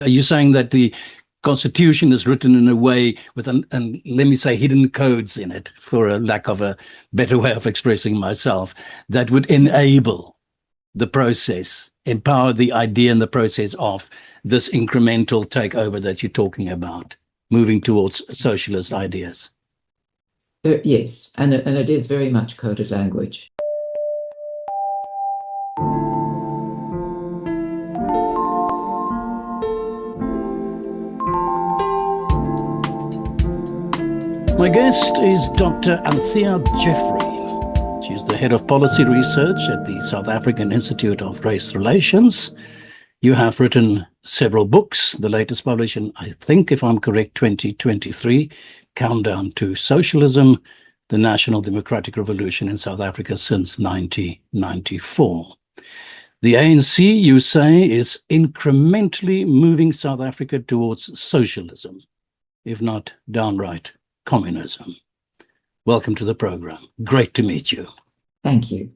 Are you saying that the Constitution is written in a way with and let me say, hidden codes in it, for a lack of a better way of expressing myself, that would enable the process, empower the idea and the process of this incremental takeover that you're talking about, moving towards socialist ideas? Yes, and it is very much coded language. My guest is Dr. Anthea Jeffery. She's the head of policy research at the South African Institute of Race Relations. You have written several books, the latest published in, I think, if I'm correct, 2023, Countdown to Socialism, the National Democratic Revolution in South Africa since 1994. The ANC, you say, is incrementally moving South Africa towards socialism, if not downright communism. Welcome to the program. Great to meet you. Thank you.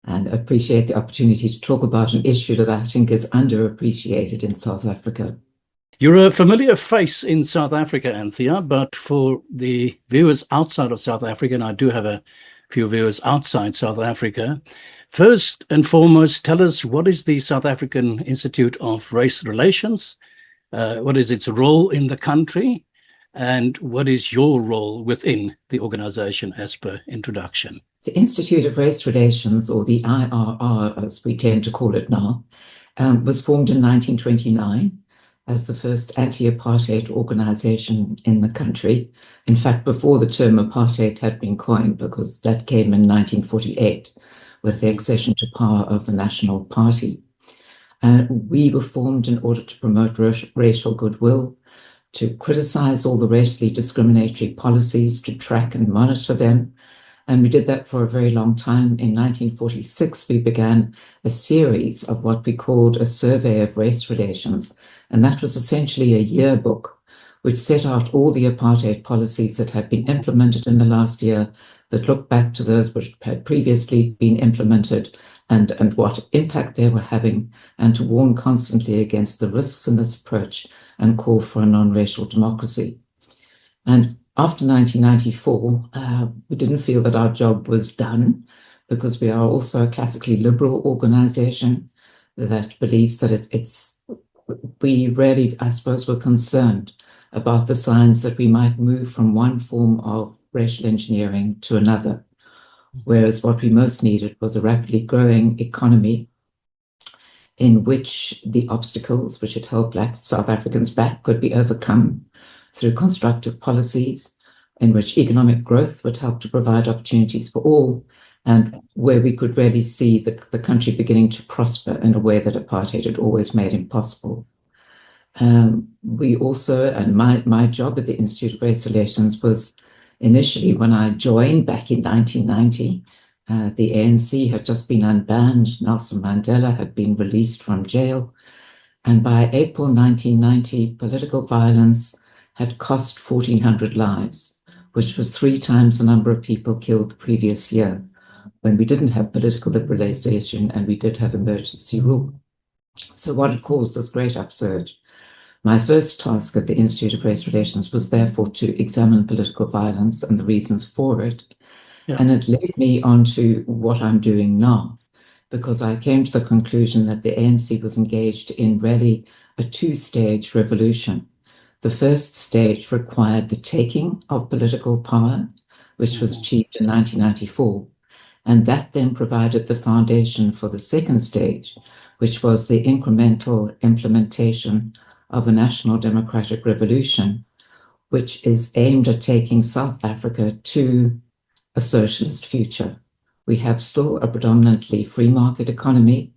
And I appreciate the opportunity to talk about an issue that I think is underappreciated in South Africa. You're a familiar face in South Africa, Anthea, but for the viewers outside of South Africa, and I do have a few viewers outside South Africa, first and foremost, tell us, what is the South African Institute of Race Relations? What is its role in the country? And what is your role within the organization as per introduction? The Institute of Race Relations, or the IRR as we tend to call it now, was formed in 1929 as the first anti-apartheid organization in the country. In fact, before the term apartheid had been coined, because that came in 1948 with the accession to power of the National Party. We were formed in order to promote racial goodwill, to criticize all the racially discriminatory policies, to track and monitor them. And we did that for a very long time. In 1946, we began a series of what we called a survey of race relations. And that was essentially a yearbook, which set out all the apartheid policies that had been implemented in the last year, that looked back to those which had previously been implemented, and what impact they were having, and to warn constantly against the risks in this approach and call for a non-racial democracy. And after 1994, we didn't feel that our job was done, because we are also a classically liberal organization that believes that we really, I suppose, were concerned about the signs that we might move from one form of racial engineering to another, whereas what we most needed was a rapidly growing economy in which the obstacles which had held Black South Africans back could be overcome through constructive policies, in which economic growth would help to provide opportunities for all, and where we could really see the country beginning to prosper in a way that apartheid had always made impossible. We also, and my job at the Institute of Race Relations was initially, when I joined back in 1990, the ANC had just been unbanned. Nelson Mandela had been released from jail. And by April 1990, political violence had cost 1,400 lives, which was 3 times the number of people killed the previous year, when we didn't have political liberalization and we did have emergency rule. So what had caused this great upsurge? My first task at the Institute of Race Relations was therefore to examine political violence and the reasons for it. Yeah. And it led me on to what I'm doing now, because I came to the conclusion that the ANC was engaged in really a 2-stage revolution. The first stage required the taking of political power, which was achieved in 1994. And that then provided the foundation for the second stage, which was the incremental implementation of a national democratic revolution, which is aimed at taking South Africa to a socialist future. We have still a predominantly free market economy,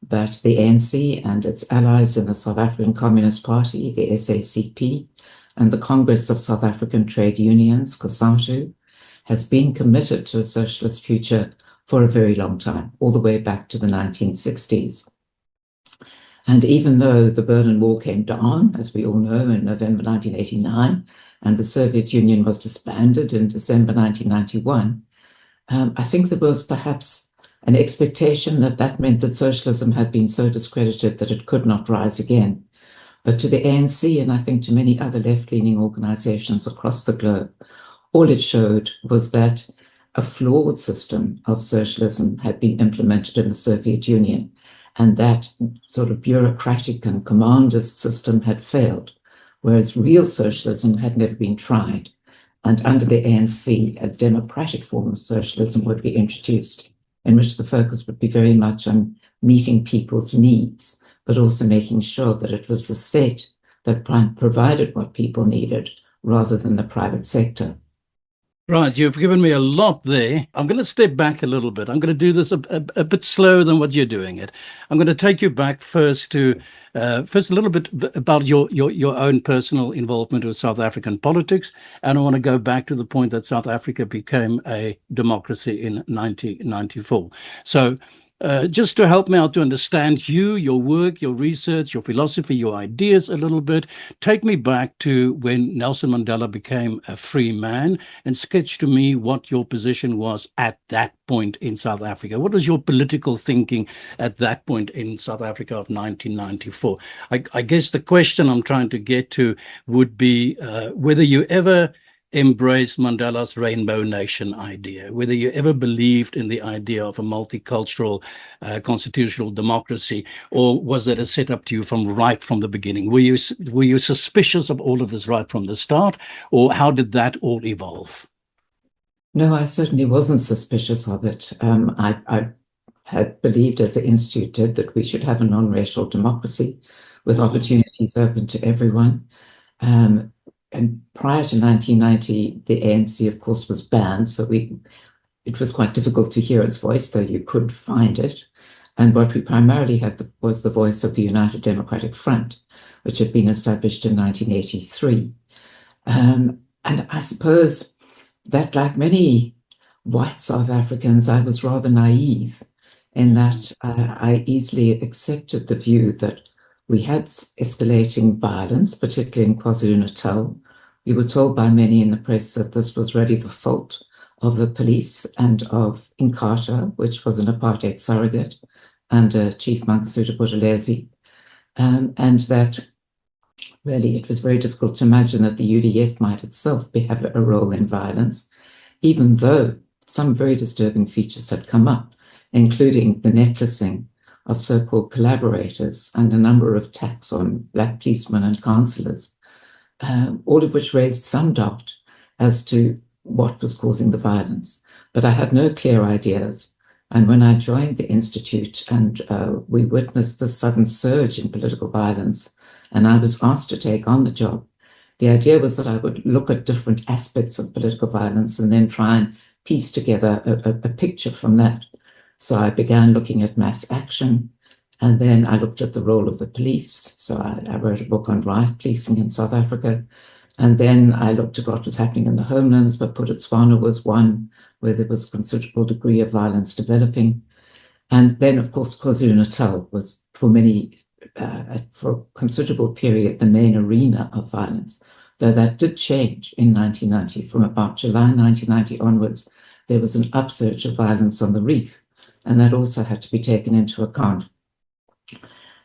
but the ANC and its allies in the South African Communist Party, the SACP, and the Congress of South African Trade Unions, COSATU, has been committed to a socialist future for a very long time, all the way back to the 1960s. And even though the Berlin Wall came down, as we all know, in November 1989, and the Soviet Union was disbanded in December 1991, I think there was perhaps an expectation that that meant that socialism had been so discredited that it could not rise again. But to the ANC, and I think to many other left-leaning organizations across the globe, all it showed was that a flawed system of socialism had been implemented in the Soviet Union, and that sort of bureaucratic and commandist system had failed, whereas real socialism had never been tried. And under the ANC, a democratic form of socialism would be introduced, in which the focus would be very much on meeting people's needs, but also making sure that it was the state that provided what people needed rather than the private sector. Right, you've given me a lot there. I'm going to step back a little bit. I'm going to do this a bit slower than what you're doing it. I'm going to take you back first to first a little bit about your own personal involvement with South African politics, and I want to go back to the point that South Africa became a democracy in 1994. So. Just to help me out to understand you, your work, your research, your philosophy, your ideas a little bit, take me back to when Nelson Mandela became a free man and sketch to me what your position was at that point in South Africa. What was your political thinking at that point in South Africa of 1994? I guess the question I'm trying to get to would be whether you ever embraced Mandela's rainbow nation idea, whether you ever believed in the idea of a multicultural constitutional democracy, or was that a setup to you from right from the beginning? Were you suspicious of all of this right from the start, or how did that all evolve? No, I certainly wasn't suspicious of it. I had believed, as the Institute did, that we should have a non-racial democracy with opportunities open to everyone. And prior to 1990, the ANC, of course, was banned, so it was quite difficult to hear its voice, though you could find it. And what we primarily had was the voice of the United Democratic Front, which had been established in 1983. And I suppose that, like many white South Africans, I was rather naive in that I easily accepted the view that we had escalating violence, particularly in KwaZulu-Natal. We were told by many in the press that this was really the fault of the police and of Inkatha, which was an apartheid surrogate, and Chief Mangosuthu Buthelezi, and that really it was very difficult to imagine that the UDF might itself have a role in violence, even though some very disturbing features had come up, including the necklacing of so-called collaborators and a number of attacks on black policemen and councillors, all of which raised some doubt as to what was causing the violence. But I had no clear ideas. And when I joined the Institute and we witnessed the sudden surge in political violence, and I was asked to take on the job, the idea was that I would look at different aspects of political violence and then try and piece together a picture from that. So I began looking at mass action, and then I looked at the role of the police. So I wrote a book on riot policing in South Africa. And then I looked at what was happening in the homelands, but Botswana was one where there was a considerable degree of violence developing. And then, of course, KwaZulu-Natal was for a considerable period, the main arena of violence, though that did change in 1990. From about July 1990 onwards, there was an upsurge of violence on the reef. And that also had to be taken into account.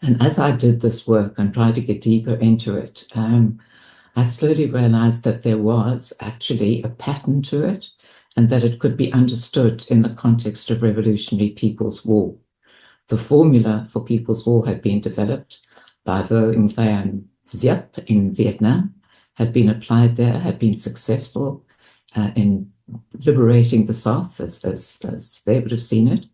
And as I did this work and tried to get deeper into it, I slowly realized that there was actually a pattern to it and that it could be understood in the context of revolutionary People's War. The formula for People's War had been developed by Vo Nguyen Diep in Vietnam, had been applied there, had been successful in liberating the South as they would have seen it,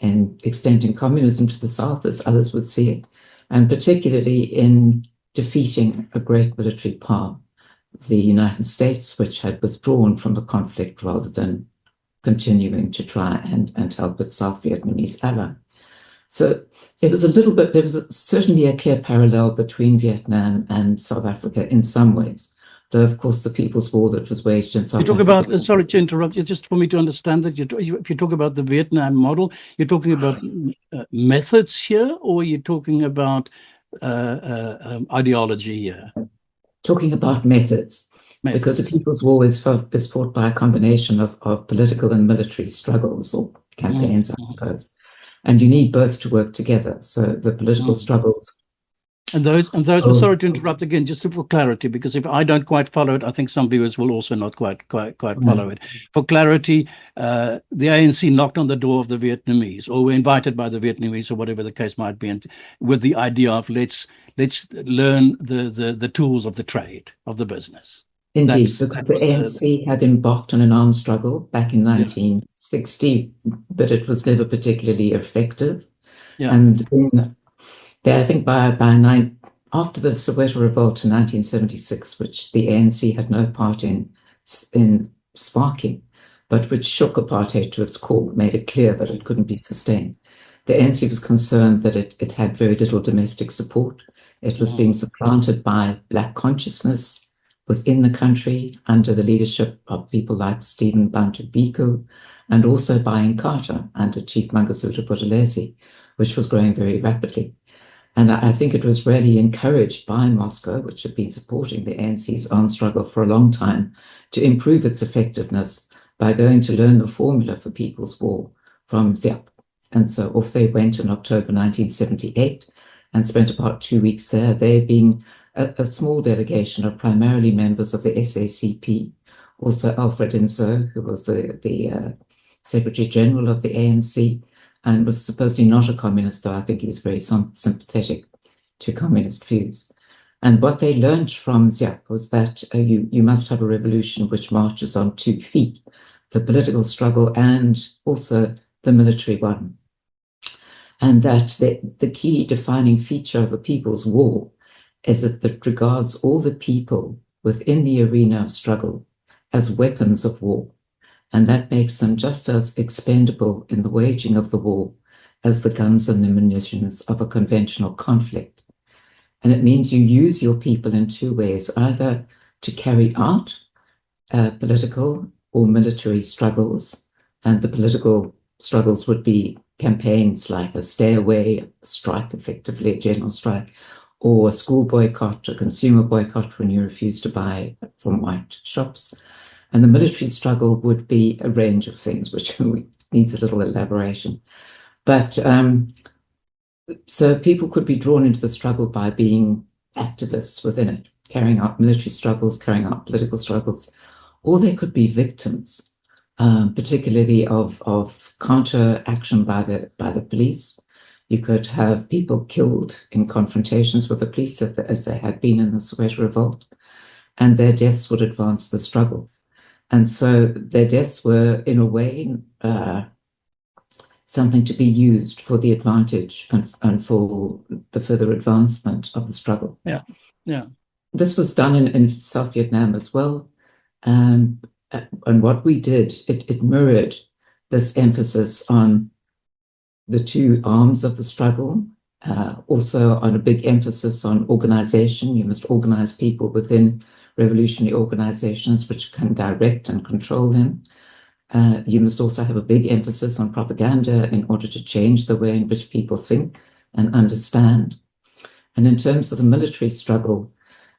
and extending communism to the South as others would see it, and particularly in defeating a great military power, the United States, which had withdrawn from the conflict rather than continuing to try and help its South Vietnamese ally. So there was certainly a clear parallel between Vietnam and South Africa in some ways. Though, of course, the People's War that was waged in South Africa. You talk about, sorry to interrupt you, just for me to understand that, if you talk about the Vietnam model, you're talking about methods here, or you're talking about ideology here? Talking about methods. Because the People's War is fought by a combination of political and military struggles or campaigns, I suppose. And you need both to work together. So the political struggles And those were, Oh, sorry to interrupt again, just for clarity, because if I don't quite follow it, I think some viewers will also not quite follow no. it. For clarity, the ANC knocked on the door of the Vietnamese, or were invited by the Vietnamese, or whatever the case might be, and with the idea of let's learn the tools of the trade of the business. Indeed, That because the was ANC had embarked on an armed struggle back in yeah, 1960, but it was never particularly effective. yeah, And I think after the Soweto revolt in 1976, which the ANC had no part in sparking, but which shook apartheid to its core, made it clear that it couldn't be sustained. The ANC was concerned that it had very little domestic support. It was being supplanted by Black consciousness within the country under the leadership of people like Stephen Bantu Biko, and also by Inkatha under Chief Mangosuthu Buthelezi, which was growing very rapidly. And I think it was really encouraged by Moscow, which had been supporting the ANC's armed struggle for a long time, to improve its effectiveness by going to learn the formula for People's War from Xiap. And so off they went in October 1978 and spent about 2 weeks there, they being a small delegation of primarily members of the SACP, also Alfred Inzo, who was the Secretary General of the ANC, and was supposedly not a communist, though I think he was very sympathetic to communist views. And what they learned from Xiap was that you must have a revolution which marches on 2 feet, the political struggle and also the military one. And that the key defining feature of a people's war is that it regards all the people within the arena of struggle as weapons of war. And that makes them just as expendable in the waging of the war as the guns and the munitions of a conventional conflict. And it means you use your people in 2 ways, either to carry out political or military struggles. And the political struggles would be campaigns like a stay away, a strike, effectively a general strike, or a school boycott, a consumer boycott when you refuse to buy from white shops. And the military struggle would be a range of things, which needs a little elaboration. But so people could be drawn into the struggle by being activists within it, carrying out military struggles, carrying out political struggles, or they could be victims, particularly of counter action by the police. You could have people killed in confrontations with the police as they had been in the Soweto revolt, and their deaths would advance the struggle. And so their deaths were, in a way, something to be used for the advantage and for the further advancement of the struggle. yeah, yeah. This was done in South Vietnam as well. And what we did, it mirrored this emphasis on the 2 arms of the struggle, also on a big emphasis on organization. You must organize people within revolutionary organizations which can direct and control them. You must also have a big emphasis on propaganda in order to change the way in which people think and understand. And in terms of the military struggle,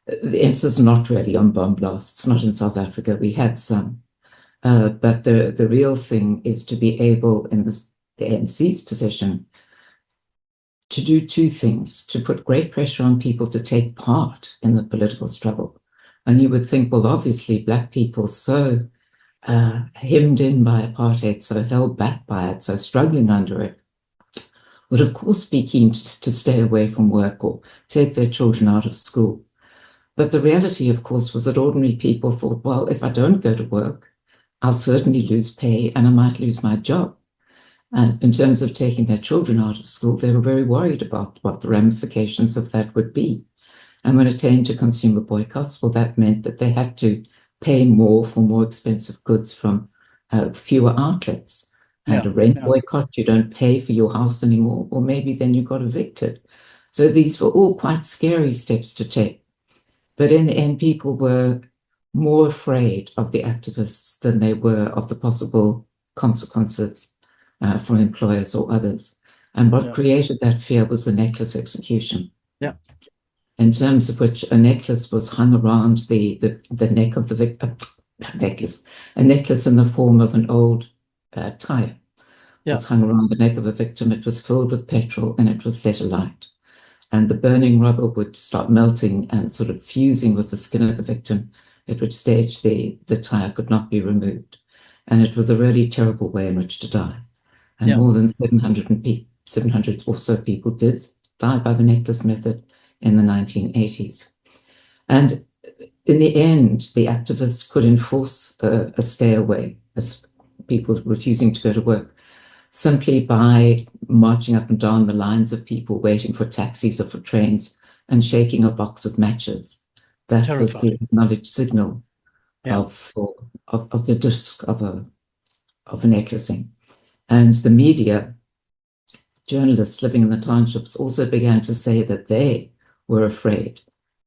the emphasis is not really on bomb blasts, not in South Africa. We had some. But the real thing is to be able, in the ANC's position, to do 2 things, to put great pressure on people to take part in the political struggle. And you would think, well, obviously, Black people so hemmed in by apartheid, so held back by it, so struggling under it, would of course be keen to stay away from work or take their children out of school. But the reality, of course, was that ordinary people thought, well, if I don't go to work, I'll certainly lose pay and I might lose my job. And in terms of taking their children out of school, they were very worried about what the ramifications of that would be. And when it came to consumer boycotts, well, that meant that they had to pay more for more expensive goods from fewer outlets. And a rent boycott, you don't pay for your house anymore, or maybe then you got evicted. So these were all quite scary steps to take. But in the end, people were more afraid of the activists than they were of the possible consequences from employers or others. And what created that fear was the necklace execution. Yeah. In terms of which a necklace was hung around the neck of the victim, a necklace in the form of an old tire was hung around the neck of a victim. It was filled with petrol and it was set alight. and the burning rubber would start melting and sort of fusing with the skin of the victim, at which stage the tire could not be removed. And it was a really terrible way in which to die. And more than 700 or so people did die by the necklace method in the 1980s. And in the end, the activists could enforce a stay away, as people refusing to go to work, simply by marching up and down the lines of people waiting for taxis or for trains and shaking a box of matches. That was the acknowledged signal of the disc of a necklacing. And the media, journalists living in the townships, also began to say that they were afraid.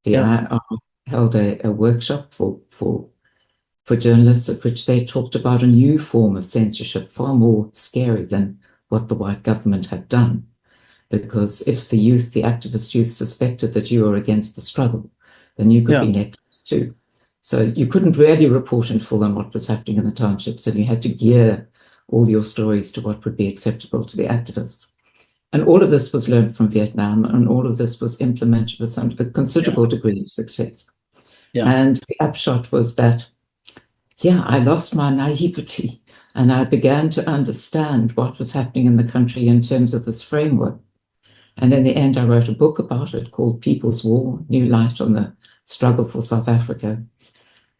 The IR held a workshop for journalists at which they talked about a new form of censorship, far more scary than what the white government had done. Because if the activist youth suspected that you were against the struggle, then you could be necklaced too. So you couldn't really report in full on what was happening in the townships, and you had to gear all your stories to what would be acceptable to the activists. And all of this was learned from Vietnam, and all of this was implemented with a considerable degree of success. And the upshot was that, I lost my naivety, and I began to understand what was happening in the country in terms of this framework. And in the end, I wrote a book about it called People's War, New Light on the Struggle for South Africa.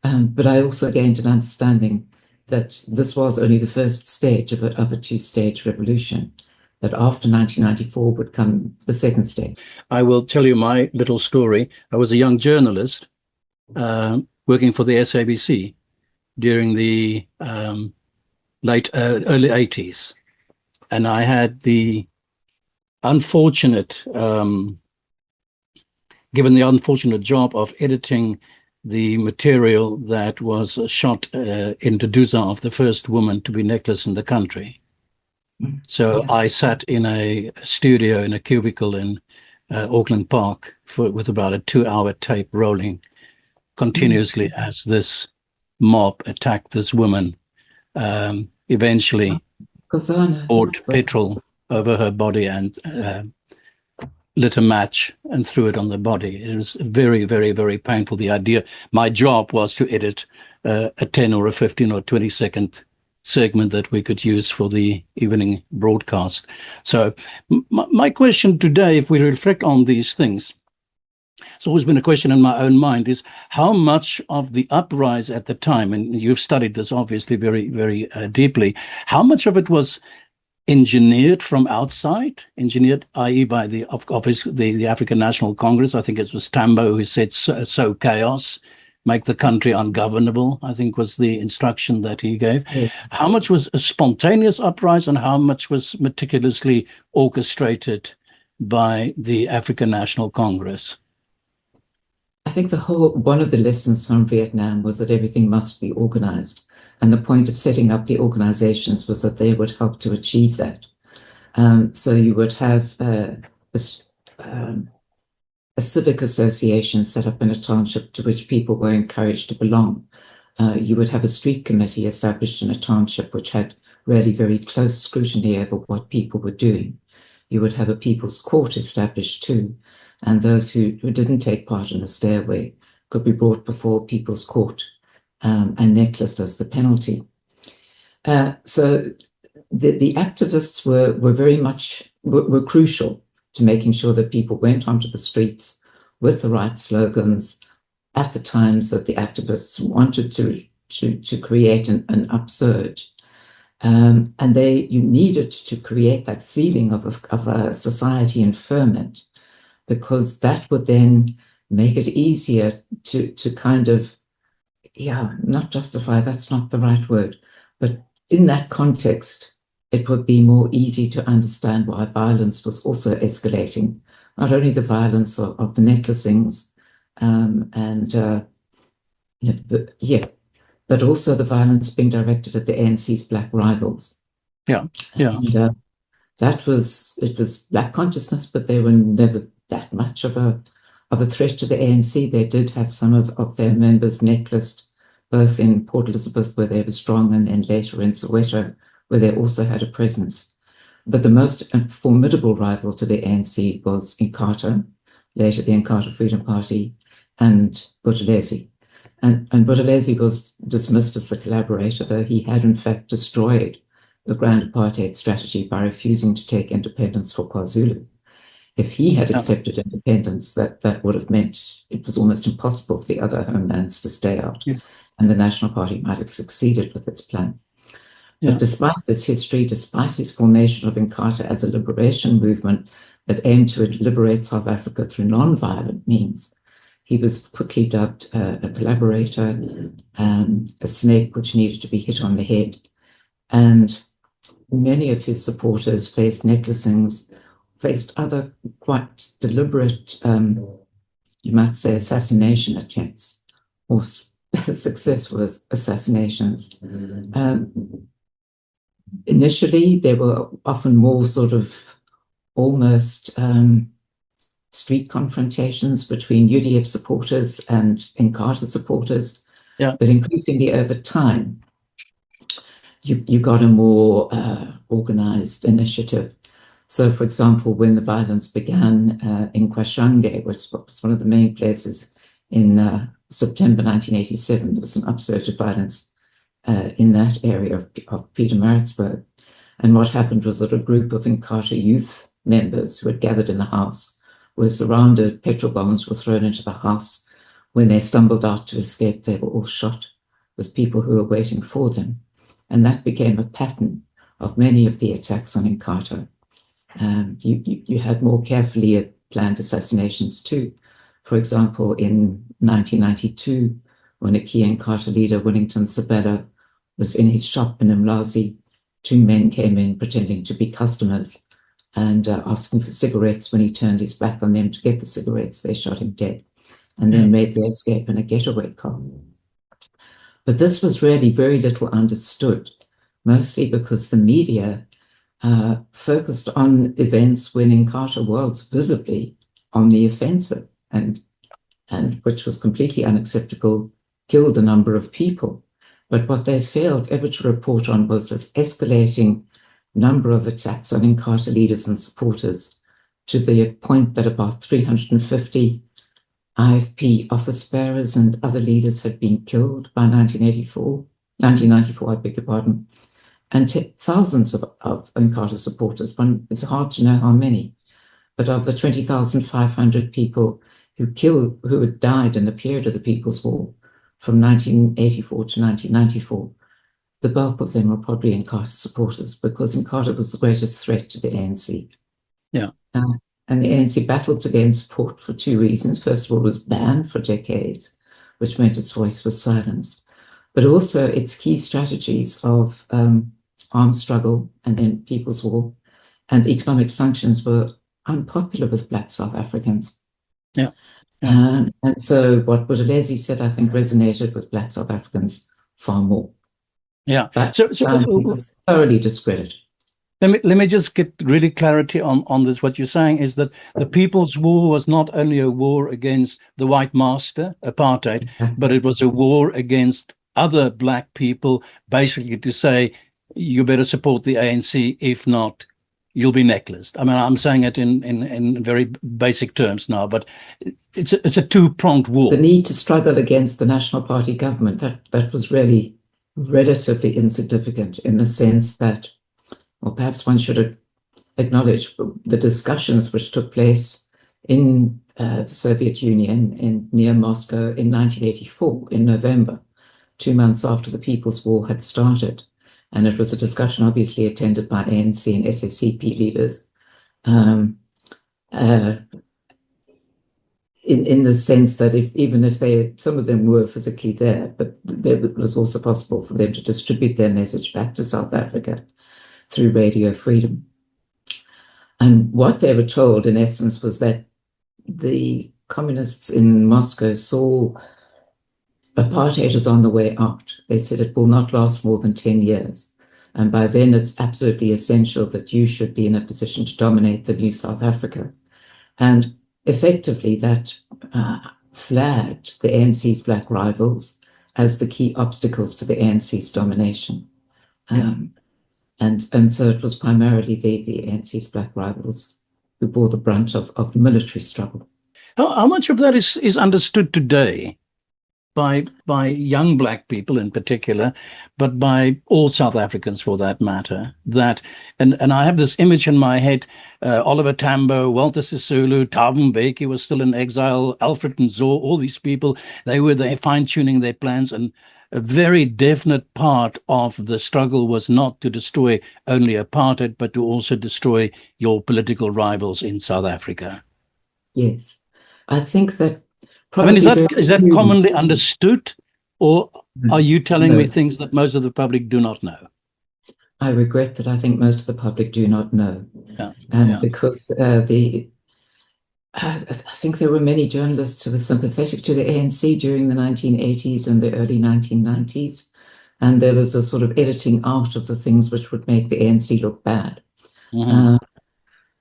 But I also gained an understanding that this was only the first stage of a two-stage revolution, that after 1994 would come the second stage. I will tell you my little story. I was a young journalist working for the SABC during the early 80s. And I had the unfortunate, given the unfortunate job of editing the material that was shot in Dusar, the first woman to be necklaced in the country. So I sat in a studio in a cubicle in Auckland Park with about a 2-hour tape rolling continuously as this mob attacked this woman. Eventually poured petrol over her body and lit a match and threw it on the body. It was very, very, very painful. The idea, my job was to edit a 10 or a 15 or 20-second segment that we could use for the evening broadcast. So my question today, if we reflect on these things, it's always been a question in my own mind, is how much of the uprise at the time, and you've studied this obviously very, very deeply, how much of it was engineered from outside, i.e. by the African National Congress? I think it was Tambo who said, sow chaos, make the country ungovernable, I think was the instruction that he gave. Yes. How much was a spontaneous uprising and how much was meticulously orchestrated by the African National Congress? I think one of the lessons from Vietnam was that everything must be organized. And the point of setting up the organizations was that they would help to achieve that. So you would have a civic association set up in a township to which people were encouraged to belong. You would have a street committee established in a township which had really very close scrutiny over what people were doing. You would have a people's court established too, and those who didn't take part in the stairway could be brought before people's court and necklaced as the penalty. So the activists were very much were crucial to making sure that people went onto the streets with the right slogans at the times that the activists wanted to create an upsurge. And you needed to create that feeling of a society in ferment, because that would then make it easier to kind of, not justify, that's not the right word, but in that context, it would be more easy to understand why violence was also escalating, not only the violence of the necklacings, but also the violence being directed at the ANC's black rivals. And, it was black consciousness, but they were never that much of a threat to the ANC. They did have some of their members necklaced, both in Port Elizabeth, where they were strong, and then later in Soweto, where they also had a presence. But the most formidable rival to the ANC was Inkatha, later the Inkatha Freedom Party, and Buthelezi. And Buthelezi was dismissed as a collaborator, though he had in fact destroyed the grand apartheid strategy by refusing to take independence for KwaZulu. If he had accepted independence, that would have meant it was almost impossible for the other homelands to stay out, and the National Party might have succeeded with its plan. But despite this history, despite his formation of Inkatha as a liberation movement that aimed to liberate South Africa through non-violent means, he was quickly dubbed a collaborator, a snake which needed to be hit on the head. And many of his supporters faced necklacings, faced other quite deliberate, you might say, assassination attempts, or successful assassinations. Initially, there were often more sort of almost street confrontations between UDF supporters and Inkatha supporters. But increasingly over time, you got a more organized initiative. So, for example, when the violence began in Kwashange, which was one of the main places in September 1987, there was an upsurge of violence in that area of Pietermaritzburg. And what happened was that a group of Inkatha youth members who had gathered in the house were surrounded, petrol bombs were thrown into the house. When they stumbled out to escape, they were all shot with people who were waiting for them. And that became a pattern of many of the attacks on Inkatha. You had more carefully planned assassinations too. For example, in 1992, when a key Inkatha leader, Winnington Sabella, was in his shop in Umlazi, two men came in pretending to be customers and asking for cigarettes. When he turned his back on them to get the cigarettes, they shot him dead and then made their escape in a getaway car. But this was really very little understood, mostly because the media focused on events when Inkatha was visibly on the offensive and which was completely unacceptable, killed a number of people. But what they failed ever to report on was this escalating number of attacks on Inkatha leaders and supporters to the point that about 350 IFP office bearers and other leaders had been killed by 1994, I beg your pardon, and thousands of Inkatha supporters. It's hard to know how many, but of the 20,500 people who had died in the period of the People's War from 1984 to 1994, the bulk of them were probably Inkatha supporters, because Inkatha was the greatest threat to the ANC. And the ANC battled to gain support for two reasons. First of all, it was banned for decades, which meant its voice was silenced. But also its key strategies of armed struggle and then People's War and economic sanctions were unpopular with Black South Africans. And so what Buthelezi said, I think, resonated with Black South Africans far more. But So it was thoroughly discredited. Let me just get really clarity on this. What you're saying is that the People's War was not only a war against the white master, apartheid, but it was a war against other Black people, basically to say, you better support the ANC, if not, you'll be necklaced. I mean, I'm saying it in very basic terms now, but it's a two-pronged war. The need to struggle against the National Party government, that was really relatively insignificant in the sense that, or perhaps one should acknowledge the discussions which took place in the Soviet Union near Moscow in 1984, in November, 2 months after the People's War had started. And it was a discussion obviously attended by ANC and SSCP leaders, in the sense that even if some of them were physically there, but it was also possible for them to distribute their message back to South Africa through Radio Freedom. And what they were told, in essence, was that the communists in Moscow saw apartheid is on the way out. They said it will not last more than 10 years. And by then, it's absolutely essential that you should be in a position to dominate the new South Africa. And effectively, that flagged the ANC's Black rivals as the key obstacles to the ANC's domination. And so it was primarily the ANC's black rivals who bore the brunt of the military struggle. How much of that is understood today by young black people in particular, but by all South Africans for that matter? That and I have this image in my head: Oliver Tambo, Walter Sisulu, Thabo Mbeki was still in exile, Alfred Nzo, all these people, they were there fine-tuning their plans, and a very definite part of the struggle was not to destroy only apartheid, but to also destroy your political rivals in South Africa. Yes, I think that I mean, is probably very that few. commonly understood, or are you telling me No, things that most of the public do not know? I regret that I think most of the public do not know, Yeah, yeah. because I think there were many journalists who were sympathetic to the ANC during the 1980s and the early 1990s, and there was a sort of editing out of the things which would make the ANC look bad. Hmm. Uh,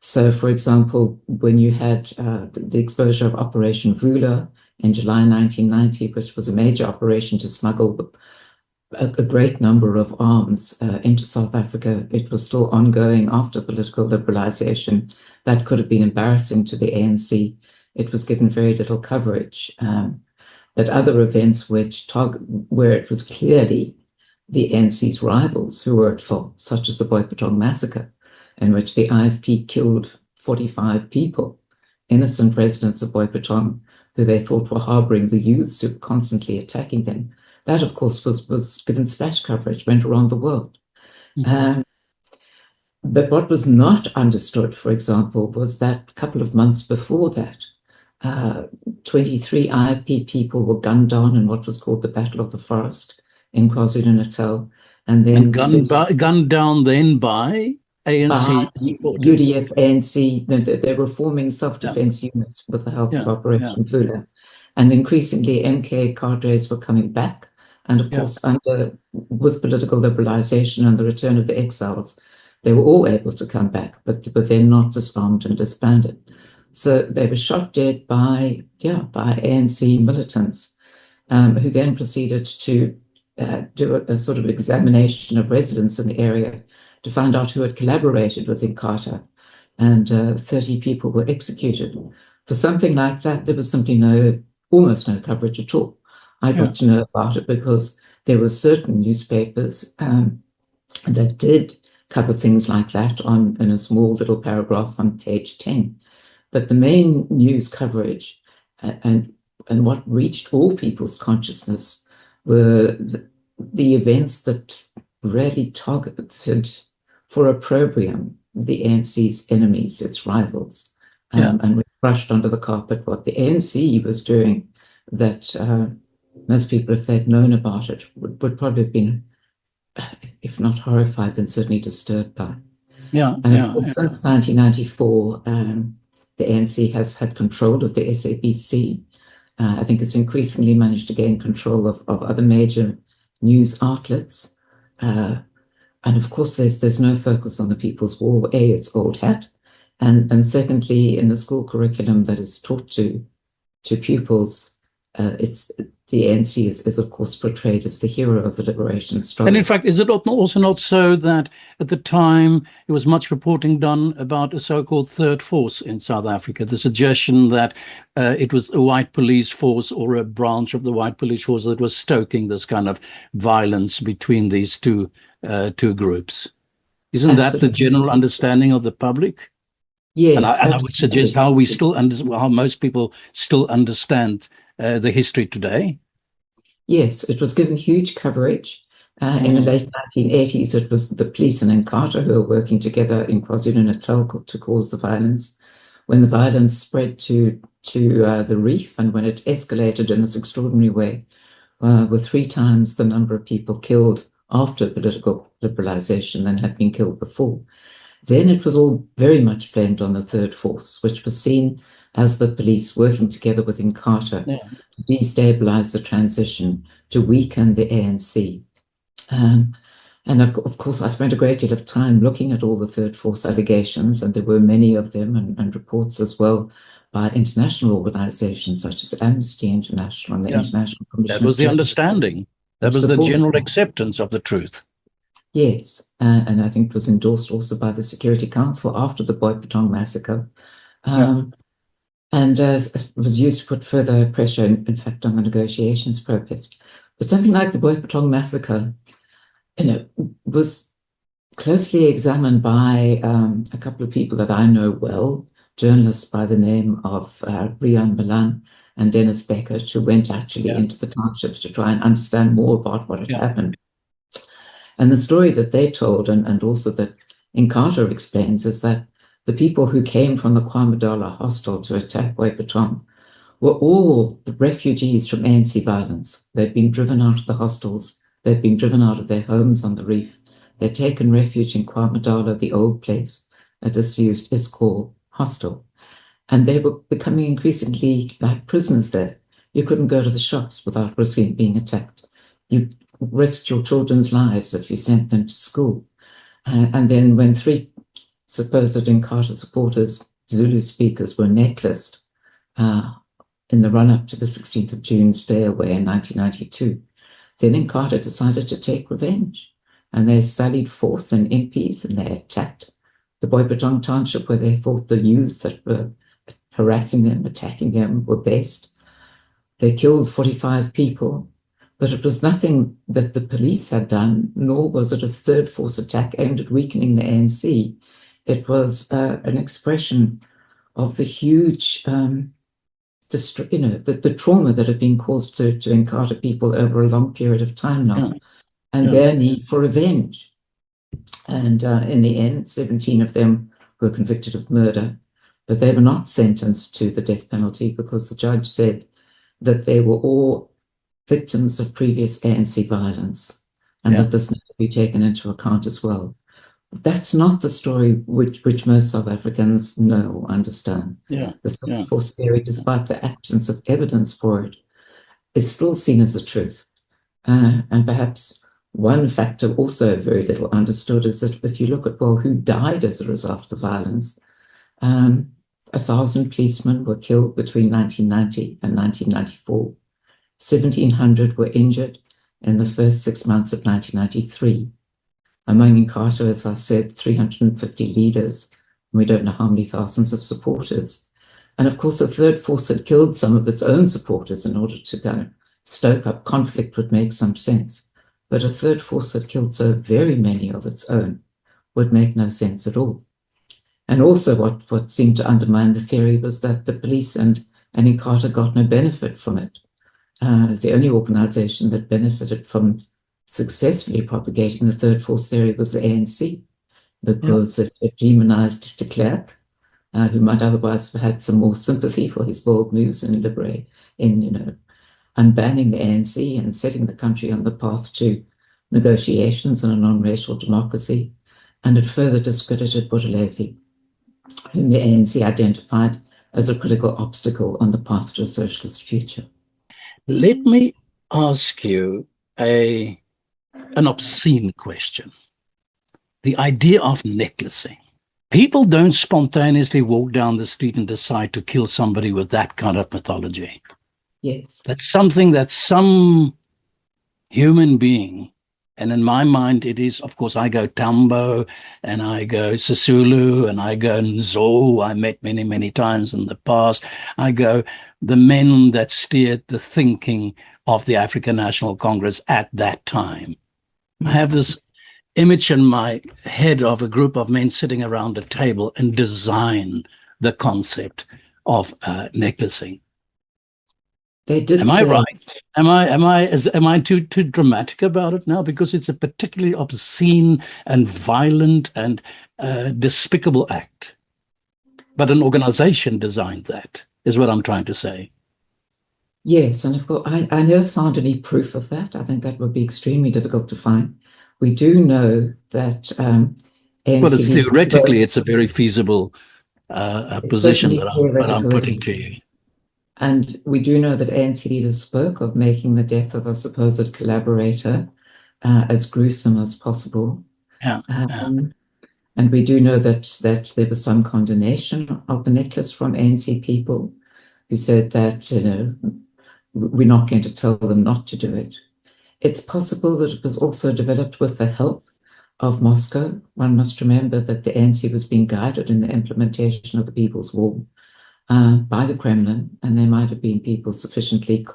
So, for example, when you had the exposure of Operation Vula in July 1990, which was a major operation to smuggle a great number of arms into South Africa, it was still ongoing after political liberalization. That could have been embarrassing to the ANC. It was given very little coverage. But other events where it was clearly the ANC's rivals who were at fault, such as the Boipatong massacre, in which the IFP killed 45 people, innocent residents of Boipatong, who they thought were harboring the youths who were constantly attacking them. That, of course, was given splash coverage, went around the world. Hmm. Um, but what was not understood, for example, was that a couple of months before that, uh, 23 IFP people were gunned down in what was called the Battle of the Forest in KwaZulu-Natal, and And then 30 gunned down then by by ANC supporters. UDF, ANC. They were forming Yeah, self-defense units with the help of yeah, yeah, Operation Vula. And increasingly, MK cadres were coming back. And of yeah, course, with political liberalization and the return of the exiles, they were all able to come back, but they're not disarmed and disbanded. So they were shot dead by ANC militants, who then proceeded to do a sort of examination of residents in the area to find out who had collaborated with Inkatha, and 30 people were executed. For something like that, there was simply almost no coverage at all. I yeah. got to know about it because there were certain newspapers that did cover things like that in a small little paragraph on page 10. But the main news coverage and what reached all people's consciousness were the events that really targeted for opprobrium the ANC's enemies, its rivals, Yeah. and we brushed under the carpet what the ANC was doing that most people, if they'd known about it, would probably have been, if not horrified, then certainly disturbed by. Yeah, And of yeah, course, yeah. since 1994, the ANC has had control of the SABC. I think it's increasingly managed to gain control of other major news outlets. And of course, there's no focus on the People's War. A, it's old hat. And secondly, in the school curriculum that is taught to pupils, it's the ANC is of course portrayed as the hero of the liberation And in struggle. fact, is it also not so that at the time there was much reporting done about a so-called third force in South Africa? The suggestion that it was a white police force or a branch of the white police force that was stoking this kind of violence between these two groups. Isn't that the Absolutely. general understanding of the public? And Yes, I would suggest absolutely. how we still how most people still understand the history today. Yes, it was given huge coverage. In the Mm. late 1980s, it was the police and Inkatha who were working together in KwaZulu-Natal to cause the violence. When the violence spread to the reef and when it escalated in this extraordinary way, with 3 times the number of people killed after political liberalization than had been killed before, then it was all very much blamed on the third force, which was seen as the police working together with Inkatha Yeah. to destabilize the transition, to weaken the ANC. Um, and of course, I spent a great deal of time looking at all the third force allegations, and there were many of them, and reports as well by international organizations such as Amnesty International and the Yeah. International That Commission of was the Journalists, understanding. That which was the supported general them. acceptance of the truth. Yes, and I think it was endorsed also by the Security Council after the Boipatong massacre. And it was used to put further pressure, in fact, on the negotiations process. But something like the Boipatong massacre, was closely examined by a couple of people that I know well, journalists by the name of Rian Milan and Dennis Beckett, who went actually into the townships to try and understand more about what had happened. And the story that they told, and also that Inkatha explains, is that the people who came from the KwaMadala hostel to attack Boipatong were all the refugees from ANC violence. They'd been driven out of the hostels. They'd been driven out of their homes on the reef. They'd taken refuge in KwaMadala, the old place, a disused Iskor hostel. And they were becoming increasingly like prisoners there. You couldn't go to the shops without risking being attacked. You risked your children's lives if you sent them to school. And then when 3 supposed Inkatha supporters, Zulu speakers, were necklaced in the run-up to the 16th of June stay away in 1992, then Inkatha decided to take revenge. And they sallied forth in impis and they attacked the Boipatong township where they thought the youths that were harassing them, attacking them, were based. They killed 45 people, but it was nothing that the police had done, nor was it a third force attack aimed at weakening the ANC. It was an expression of the huge, the trauma that had been caused to Inkatha people over a long period of time now, and their need for revenge. And in the end, 17 of them were convicted of murder, but they were not sentenced to the death penalty because the judge said that they were all victims of previous ANC violence and that this needs to be taken into account as well. That's not the story which most South Africans know or understand. The third force theory, despite the absence of evidence for it, is still seen as the truth. And perhaps one factor also very little understood is that if you look at, well, who died as a result of the violence, 1,000 policemen were killed between 1990 and 1994. 1,700 were injured in the first 6 months of 1993. Among Inkatha, as I said, 350 leaders. We don't know how many thousands of supporters. And of course, the third force had killed some of its own supporters in order to kind of stoke up conflict would make some sense. But a third force that killed so very many of its own would make no sense at all. And also what seemed to undermine the theory was that the police and Inkatha got no benefit from it. The only organization that benefited from successfully propagating the third force theory was the ANC, because it demonized de Klerk, who might otherwise have had some more sympathy for his bold moves in unbanning the ANC and setting the country on the path to negotiations and a non-racial democracy. And it further discredited Buthelezi, whom the ANC identified as a critical obstacle on the path to a socialist future. Let me ask you an obscene question. The idea of necklacing. People don't spontaneously walk down the street and decide to kill somebody with that kind of mythology. Yes. That's something that some human being, and in my mind it is, of course, I go Tambo and I go Sisulu and I go Nzo, I met many, many times in the past. I go the men that steered the thinking of the African National Congress at that time. I have this image in my head of a group of men sitting around a table and design the concept of necklacing. They did. Am I right? Am I too dramatic about it now? Because it's a particularly obscene and violent and despicable act. But an organization designed that, is what I'm trying to say. Yes, and of course, I never found any proof of that. I think that would be extremely difficult to find. We do know that ANC... Well, theoretically, it's a very feasible position that I'm putting to you. And we do know that ANC leaders spoke of making the death of a supposed collaborator as gruesome as possible. And we do know that there was some condemnation of the necklace from ANC people who said that, we're not going to tell them not to do it. It's possible that it was also developed with the help of Moscow. One must remember that the ANC was being guided in the implementation of the People's War by the Kremlin, and there might have been people sufficiently,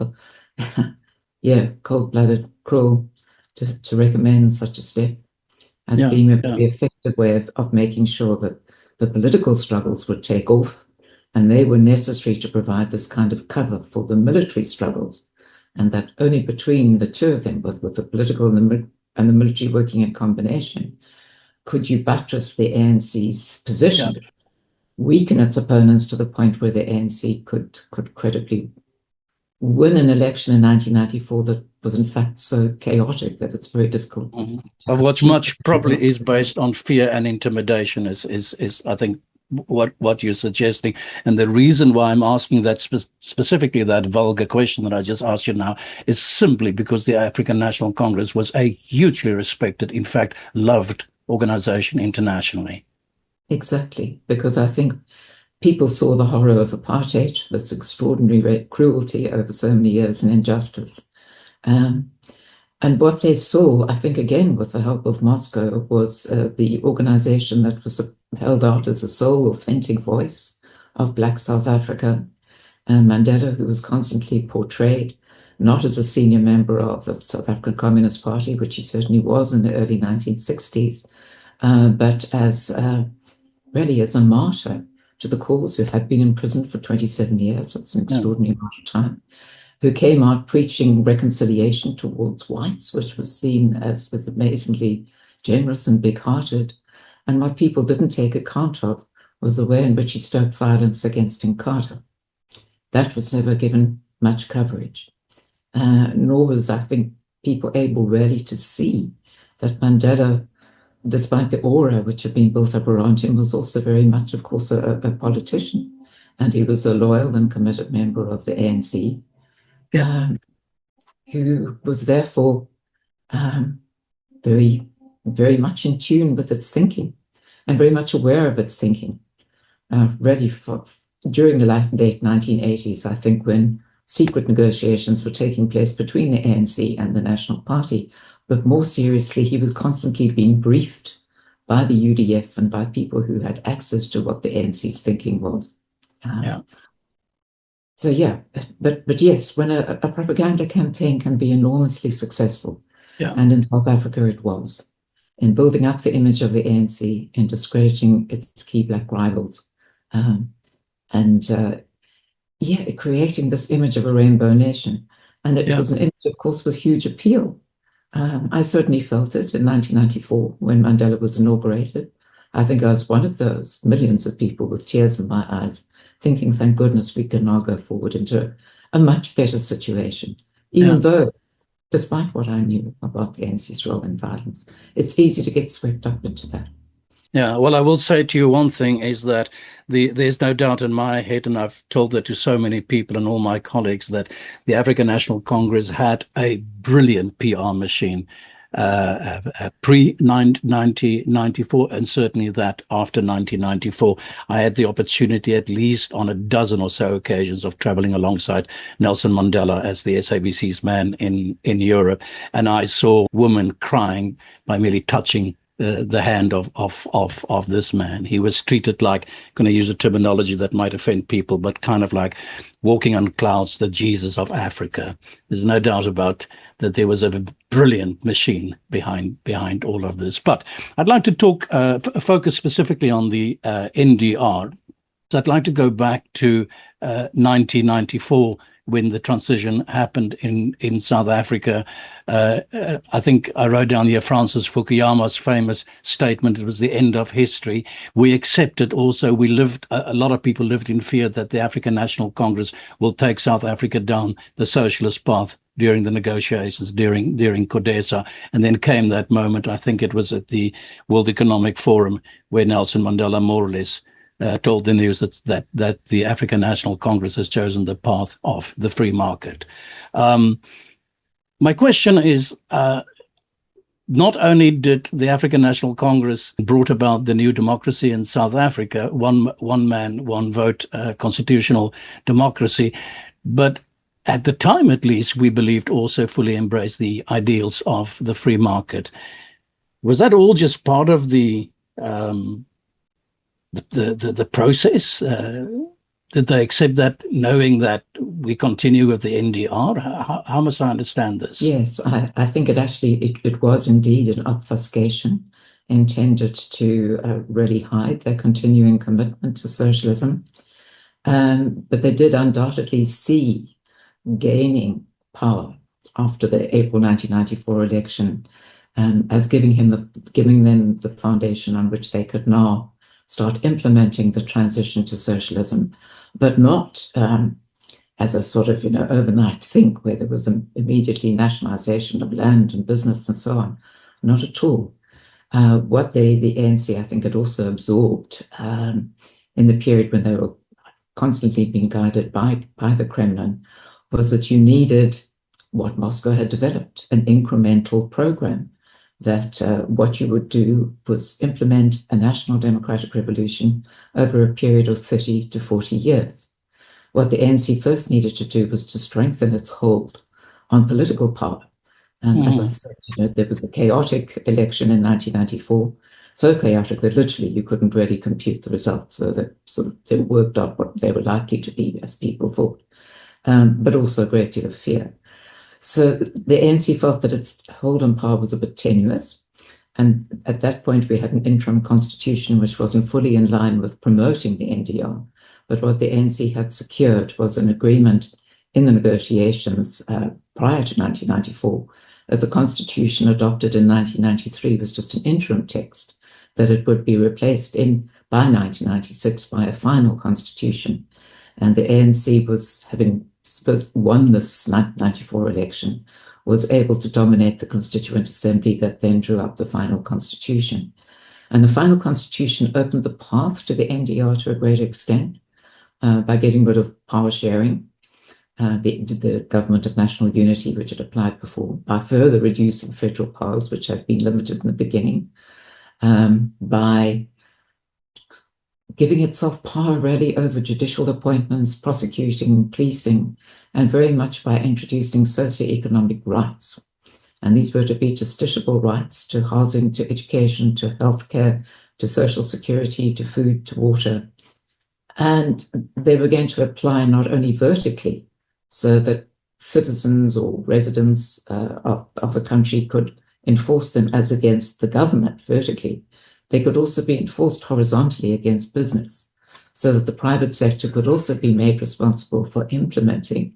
cold-blooded, cruel to recommend such a step as being a very effective way of making sure that the political struggles would take off, and they were necessary to provide this kind of cover for the military struggles, and that only between the two of them, with the political and the military working in combination, could you buttress the ANC's position, weaken its opponents to the point where the ANC could credibly win an election in 1994 that was in fact so chaotic that it's very difficult. Of which much probably is based on fear and intimidation is I think what you're suggesting. And the reason why I'm asking that specifically that vulgar question that I just asked you now is simply because the African National Congress was a hugely respected, in fact, loved organization internationally. Exactly, because I think people saw the horror of apartheid, this extraordinary cruelty over so many years and injustice. And what they saw, I think, again, with the help of Moscow, was the organization that was held out as a sole, authentic voice of Black South Africa. Mandela, who was constantly portrayed not as a senior member of the South African Communist Party, which he certainly was in the early 1960s, but as really as a martyr to the cause, who had been in prison for 27 years. That's an extraordinary amount of time. Who came out preaching reconciliation towards whites, which was seen as amazingly generous and big-hearted. And what people didn't take account of was the way in which he stoked violence against Inkatha. That was never given much coverage. Nor was, I think, people able really to see that Mandela, despite the aura which had been built up around him, was also very much, of course, a politician. And he was a loyal and committed member of the ANC, who was therefore very, very much in tune with its thinking and very much aware of its thinking. Really, during the late 1980s, I think, when secret negotiations were taking place between the ANC and the National Party, but more seriously, he was constantly being briefed by the UDF and by people who had access to what the ANC's thinking was. So but yes, when a propaganda campaign can be enormously successful, and in South Africa it was, in building up the image of the ANC and discrediting its key Black rivals, creating this image of a rainbow nation. And it was an image, of course, with huge appeal. I certainly felt it in 1994 when Mandela was inaugurated. I think I was one of those millions of people with tears in my eyes, thinking, thank goodness we can now go forward into a much better situation, even though, despite what I knew about the ANC's role in violence, it's easy to get swept up into that. Yeah, well, I will say to you one thing is that there's no doubt in my head, and I've told that to so many people and all my colleagues, that the African National Congress had a brilliant PR machine pre-1994, and certainly that after 1994. I had the opportunity at least on a dozen or so occasions of traveling alongside Nelson Mandela as the SABC's man in Europe, and I saw women crying by merely touching the hand of this man. He was treated like, going to use a terminology that might offend people, but kind of like walking on clouds, the Jesus of Africa. There's no doubt about that. There was a brilliant machine behind all of this. But I'd like to focus specifically on the NDR. So I'd like to go back to 1994, when the transition happened in South Africa. I think I wrote down here Francis Fukuyama's famous statement, it was the end of history. We accepted also, a lot of people lived in fear that the African National Congress will take South Africa down the socialist path during the negotiations, during CODESA. And then came that moment, I think it was at the World Economic Forum, where Nelson Mandela more or less told the news that the African National Congress has chosen the path of the free market. My question is, not only did the African National Congress brought about the new democracy in South Africa, one man, one vote, constitutional democracy, but at the time, at least, we believed also fully embraced the ideals of the free market. Was that all just part of the process? Did they accept that, knowing that we continue with the NDR? How must I understand this? Yes, I think it was indeed an obfuscation intended to really hide their continuing commitment to socialism. But they did undoubtedly see gaining power after the April 1994 election as giving them the foundation on which they could now start implementing the transition to socialism, but not as a sort of overnight thing where there was an immediately nationalization of land and business and so on. Not at all. What the ANC, I think, had also absorbed in the period when they were constantly being guided by the Kremlin was that you needed what Moscow had developed, an incremental program, that what you would do was implement a national democratic revolution over a period of 30 to 40 years. What the ANC first needed to do was to strengthen its hold on political power. As I said, there was a chaotic election in 1994, so chaotic that literally you couldn't really compute the results. So that they worked out what they were likely to be, as people thought, but also a great deal of fear. So the ANC felt that its hold on power was a bit tenuous. And at that point, we had an interim constitution which wasn't fully in line with promoting the NDR. But what the ANC had secured was an agreement in the negotiations prior to 1994 that the constitution adopted in 1993 was just an interim text, that it would be replaced by 1996 by a final constitution. And the ANC was, having won this 1994 election, was able to dominate the Constituent Assembly that then drew up the final constitution. And the final constitution opened the path to the NDR to a great extent by getting rid of power sharing, the government of national unity, which had applied before, by further reducing federal powers, which had been limited in the beginning, by giving itself power really over judicial appointments, prosecuting, policing, and very much by introducing socioeconomic rights. And these were to be justiciable rights to housing, to education, to healthcare, to social security, to food, to water. And they were going to apply not only vertically, so that citizens or residents of the country could enforce them as against the government vertically. They could also be enforced horizontally against business, so that the private sector could also be made responsible for implementing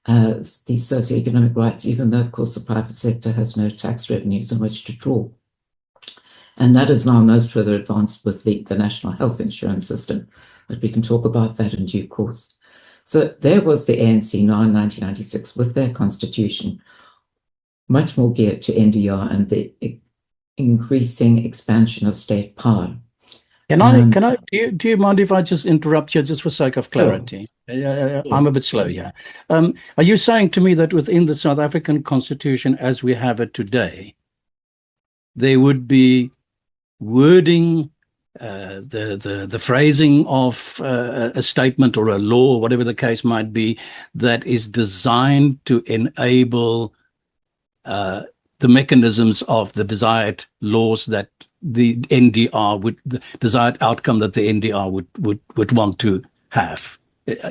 these socioeconomic rights, even though, of course, the private sector has no tax revenues on which to draw. And that is now most further advanced with the national health insurance system, but we can talk about that in due course. So there was the ANC now in 1996 with their constitution, much more geared to NDR and the increasing expansion of state power. Do you mind if I just interrupt you just for sake of clarity? Sure. I'm a bit slow here. Are you saying to me that within the South African Constitution as we have it today, there would be wording, the phrasing of a statement or a law, whatever the case might be, that is designed to enable the mechanisms of the desired laws that the NDR would, the desired outcome that the NDR would want to have?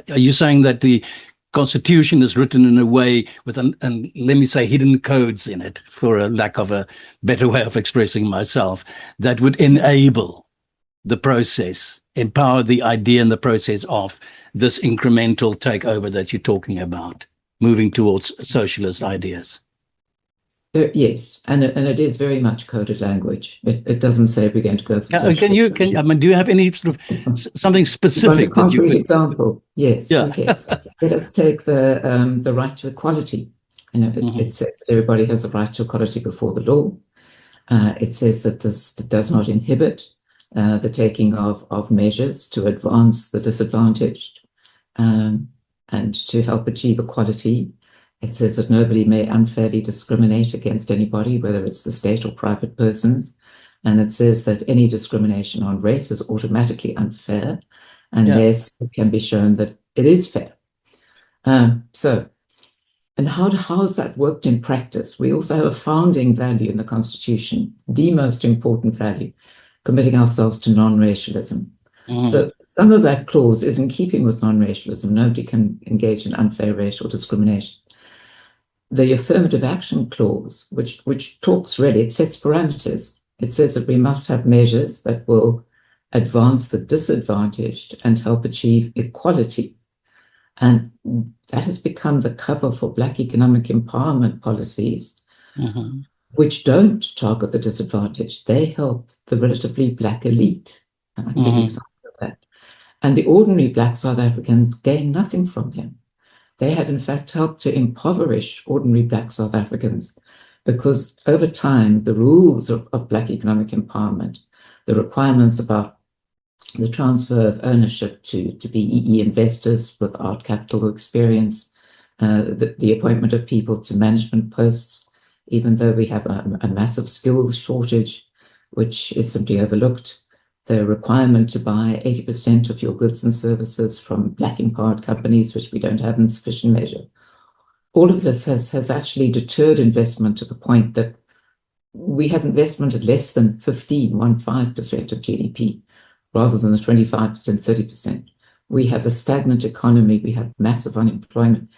Are you saying that the Constitution is written in a way with and let me say hidden codes in it, for a lack of a better way of expressing myself, that would enable the process, empower the idea and the process of this incremental takeover that you're talking about, moving towards socialist ideas? Yes, and it is very much coded language. It doesn't say we're going to go for socialism. Do you have any sort of something specific that you could... example? Yes. Yeah. Okay. Let us take the right to equality. It says that everybody has the right to equality before the law. It says that this does not inhibit the taking of measures to advance the disadvantaged and to help achieve equality. It says that nobody may unfairly discriminate against anybody, whether it's the state or private persons. And it says that any discrimination on race is automatically unfair unless it can be shown that it is fair. And how has that worked in practice? We also have a founding value in the Constitution, the most important value, committing ourselves to non-racialism. So some of that clause is in keeping with non-racialism. Nobody can engage in unfair racial discrimination. The affirmative action clause, which talks really, it sets parameters. It says that we must have measures that will advance the disadvantaged and help achieve equality. And that has become the cover for Black economic empowerment policies, which don't target the disadvantaged. They help the relatively Black elite. And I can give you an example of that. And the ordinary Black South Africans gain nothing from them. They have, in fact, helped to impoverish ordinary Black South Africans, because over time, the rules of Black economic empowerment, the requirements about the transfer of ownership to BEE investors without capital experience, the appointment of people to management posts, even though we have a massive skills shortage, which is simply overlooked, the requirement to buy 80% of your goods and services from Black empowered companies, which we don't have in sufficient measure. All of this has actually deterred investment to the point that we have investment at less than 15% of GDP, rather than the 25%, 30%. We have a stagnant economy, we have massive unemployment.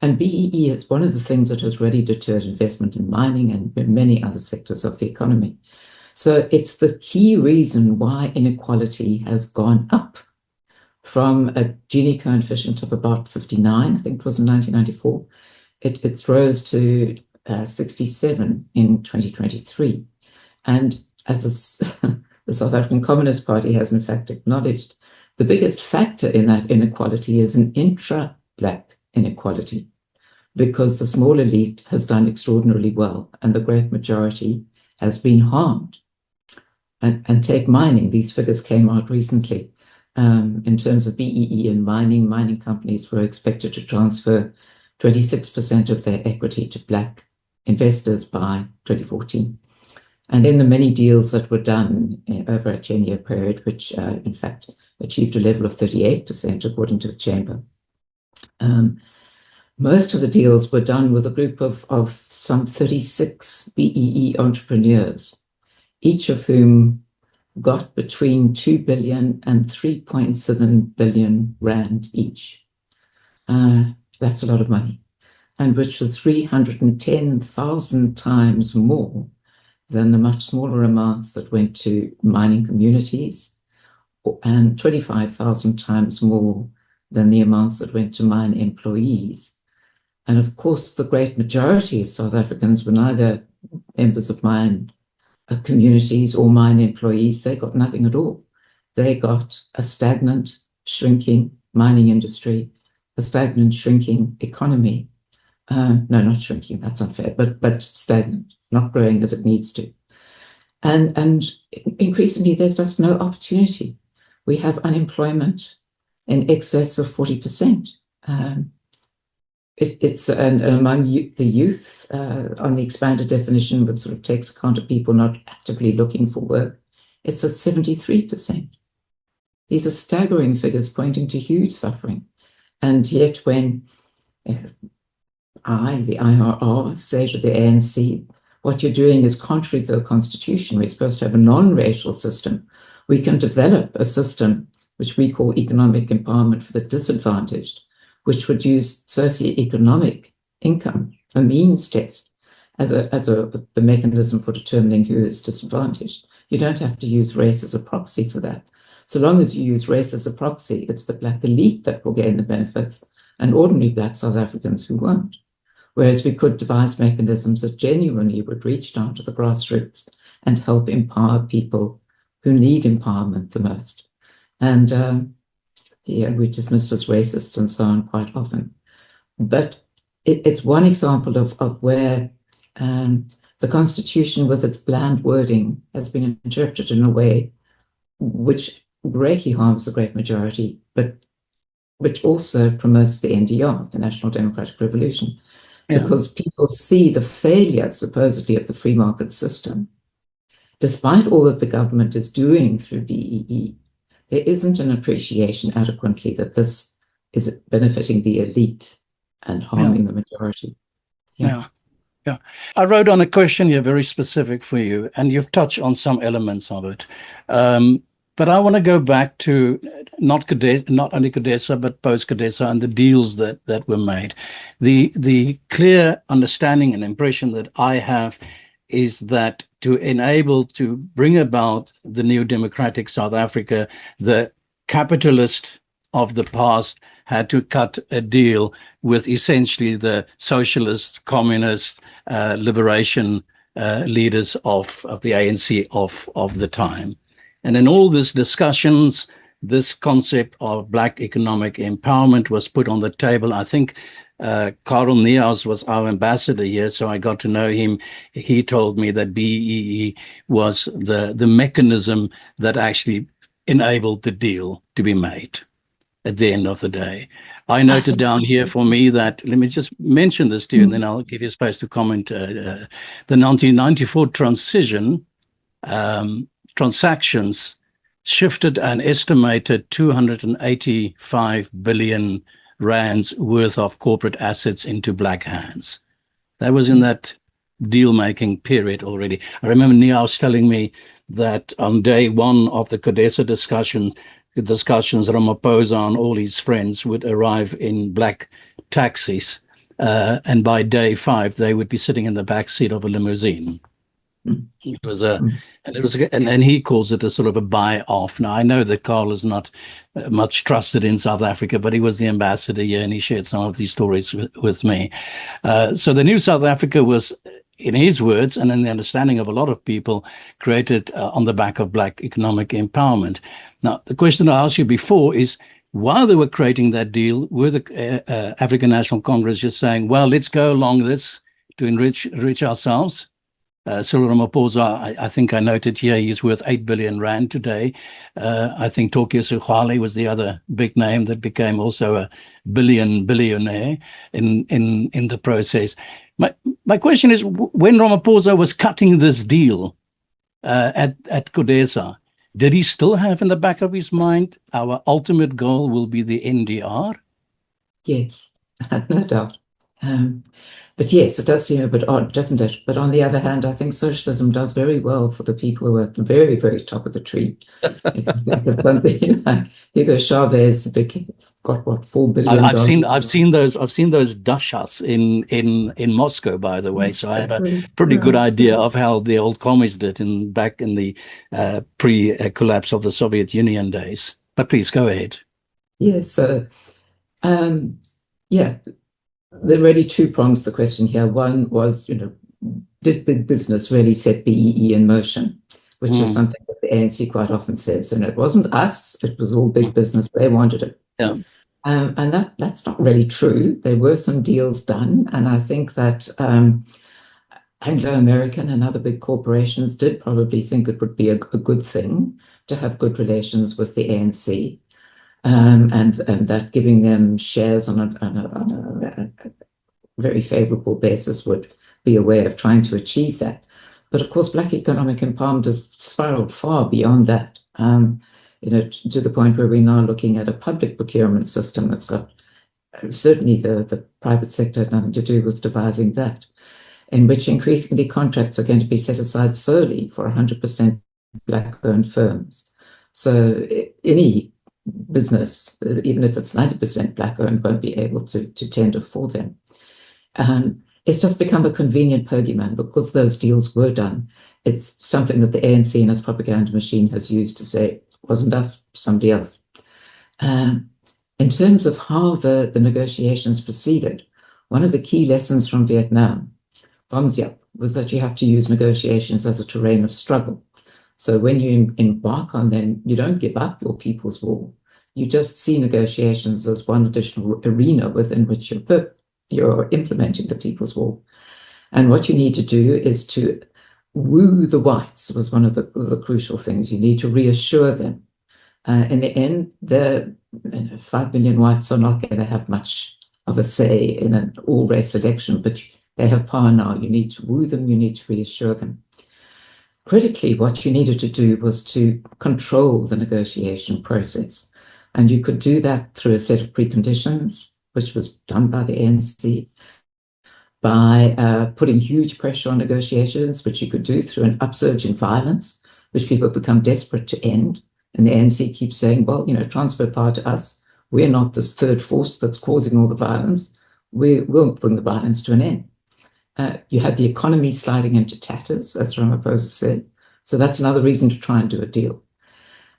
And BEE is one of the things that has really deterred investment in mining and in many other sectors of the economy. So it's the key reason why inequality has gone up from a Gini coefficient of about 59, I think it was in 1994. It's rose to 67 in 2023. And as the South African Communist Party has in fact acknowledged, the biggest factor in that inequality is an intra-Black inequality, because the small elite has done extraordinarily well and the great majority has been harmed. And take mining, these figures came out recently. In terms of BEE and mining companies were expected to transfer 26% of their equity to Black investors by 2014. And in the many deals that were done over a 10-year period, which in fact achieved a level of 38%, according to the Chamber, most of the deals were done with a group of some 36 BEE entrepreneurs, each of whom got between 2 billion and 3.7 billion rand each. That's a lot of money, and which was 310,000 times more than the much smaller amounts that went to mining communities, and 25,000 times more than the amounts that went to mine employees. And of course, the great majority of South Africans were neither members of mine communities or mine employees. They got nothing at all. They got a stagnant, shrinking mining industry, a stagnant, shrinking economy. No, not shrinking, that's unfair, but stagnant, not growing as it needs to. And increasingly, there's just no opportunity. We have unemployment in excess of 40%. It's among the youth, on the expanded definition, which sort of takes account of people not actively looking for work, it's at 73%. These are staggering figures pointing to huge suffering. And yet when the IRR, say to the ANC, what you're doing is contrary to the Constitution. We're supposed to have a non-racial system. We can develop a system which we call economic empowerment for the disadvantaged, which would use socioeconomic income, a means test, as the mechanism for determining who is disadvantaged. You don't have to use race as a proxy for that. So long as you use race as a proxy, it's the Black elite that will gain the benefits and ordinary Black South Africans who won't. Whereas we could devise mechanisms that genuinely would reach down to the grassroots and help empower people who need empowerment the most. And we dismiss as racists and so on quite often. But it's one example of where the Constitution, with its bland wording, has been interpreted in a way which greatly harms the great majority, but which also promotes the NDR, the National Democratic Revolution, because people see the failure, supposedly, of the free market system. Despite all that the government is doing through BEE, there isn't an appreciation adequately that this is benefiting the elite and harming the majority. Yeah. Yeah. I wrote on a question here very specific for you, and you've touched on some elements of it. But I want to go back to not only Codesa, but post-Codesa and the deals that were made. The clear understanding and impression that I have is that to bring about the new democratic South Africa, the capitalist of the past had to cut a deal with essentially the socialist, communist, liberation leaders of the ANC of the time. And in all these discussions, this concept of black economic empowerment was put on the table. I think Karel Niehaus was our ambassador here, so I got to know him. He told me that BEE was the mechanism that actually enabled the deal to be made at the end of the day. I noted down here for me that, let me just mention this to you, and then I'll give you space to comment. The 1994 transition transactions shifted an estimated 285 billion rands worth of corporate assets into black hands. That was in that deal-making period already. I remember Niehaus telling me that on day one of the Codesa discussions, Ramaphosa and all his friends would arrive in black taxis, and by day 5, they would be sitting in the back seat of a limousine. It was and he calls it a sort of a buy-off. Now, I know that Karl is not much trusted in South Africa, but he was the ambassador here, and he shared some of these stories with me. So the new South Africa was, in his words, and in the understanding of a lot of people, created on the back of black economic empowerment. Now, the question I asked you before is, while they were creating that deal, were the African National Congress just saying, well, let's go along this to enrich ourselves? Cyril Ramaphosa, I think I noted here, he's worth 8 billion rand today. I think Tokyo Sugwale was the other big name that became also a billionaire in the process. My question is, when Ramaphosa was cutting this deal at Codesa, did he still have in the back of his mind, our ultimate goal will be the NDR? Yes, no doubt. But yes, it does seem a bit odd, doesn't it? But on the other hand, I think socialism does very well for the people who are at the very, very top of the tree. If you think of something like Hugo Chavez, got what, $4 billion. I've seen those dashas in Moscow, by the way. So I have a pretty good idea of how the old commies did back in the pre-collapse of the Soviet Union days. But please go ahead. Yes. So, yeah. There are really two prongs to the question here. One was, did big business really set BEE in motion, which is something that the ANC quite often says. And it wasn't us, it was all big business. They wanted it. Yeah. And that's not really true. There were some deals done. And I think that Anglo-American and other big corporations did probably think it would be a good thing to have good relations with the ANC. And that giving them shares on a very favorable basis would be a way of trying to achieve that. But of course, black economic empowerment has spiraled far beyond that, to the point where we're now looking at a public procurement system that's got certainly the private sector had nothing to do with devising that, in which increasingly contracts are going to be set aside solely for 100% black-owned firms. So any business, even if it's 90% black-owned, won't be able to tender for them. It's just become a convenient bogeyman because those deals were done. It's something that the ANC and its propaganda machine has used to say, it wasn't us, somebody else. In terms of how the negotiations proceeded, one of the key lessons from Vietnam, was that you have to use negotiations as a terrain of struggle. So when you embark on them, you don't give up your people's war. You just see negotiations as one additional arena within which you're implementing the people's war. And what you need to do is to woo the whites was one of the crucial things. You need to reassure them. In the end, the 5 million whites are not going to have much of a say in an all-race election, but they have power now. You need to woo them. You need to reassure them. Critically, what you needed to do was to control the negotiation process. And you could do that through a set of preconditions, which was done by the ANC. by putting huge pressure on negotiations, which you could do through an upsurge in violence, which people become desperate to end. And the ANC keeps saying, well, transfer power to us. We're not this third force that's causing all the violence. We will bring the violence to an end. You have the economy sliding into tatters, as Ramaphosa said. So that's another reason to try and do a deal.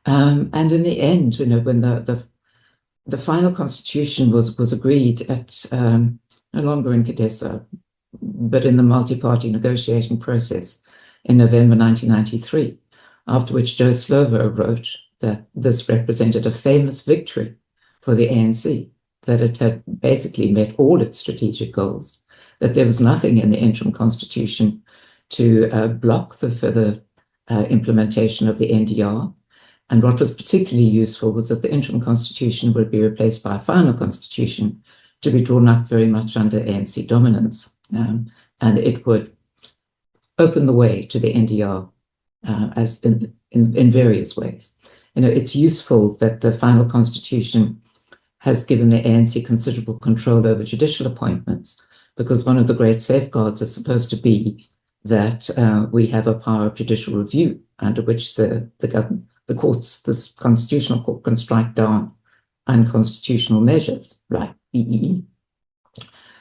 And in the end, when the final constitution was agreed at no longer in Cadessa, but in the multi-party negotiating process in November 1993, after which Joe Slovo wrote that this represented a famous victory for the ANC, that it had basically met all its strategic goals, that there was nothing in the interim constitution to block the further implementation of the NDR. And what was particularly useful was that the interim constitution would be replaced by a final constitution to be drawn up very much under ANC dominance. And it would open the way to the NDR as in various ways. It's useful that the final constitution has given the ANC considerable control over judicial appointments, because one of the great safeguards is supposed to be that we have a power of judicial review under which the courts, this constitutional court, can strike down unconstitutional measures like BEE.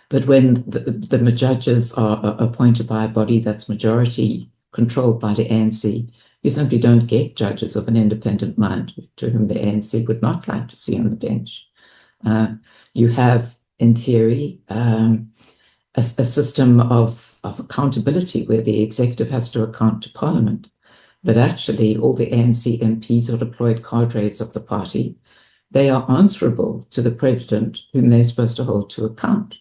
But when the judges are appointed by a body that's majority controlled by the ANC, you simply don't get judges of an independent mind to whom the ANC would not like to see on the bench. You have, in theory, a system of accountability where the executive has to account to Parliament. But actually, all the ANC MPs are deployed cadres of the party. They are answerable to the president, whom they're supposed to hold to account.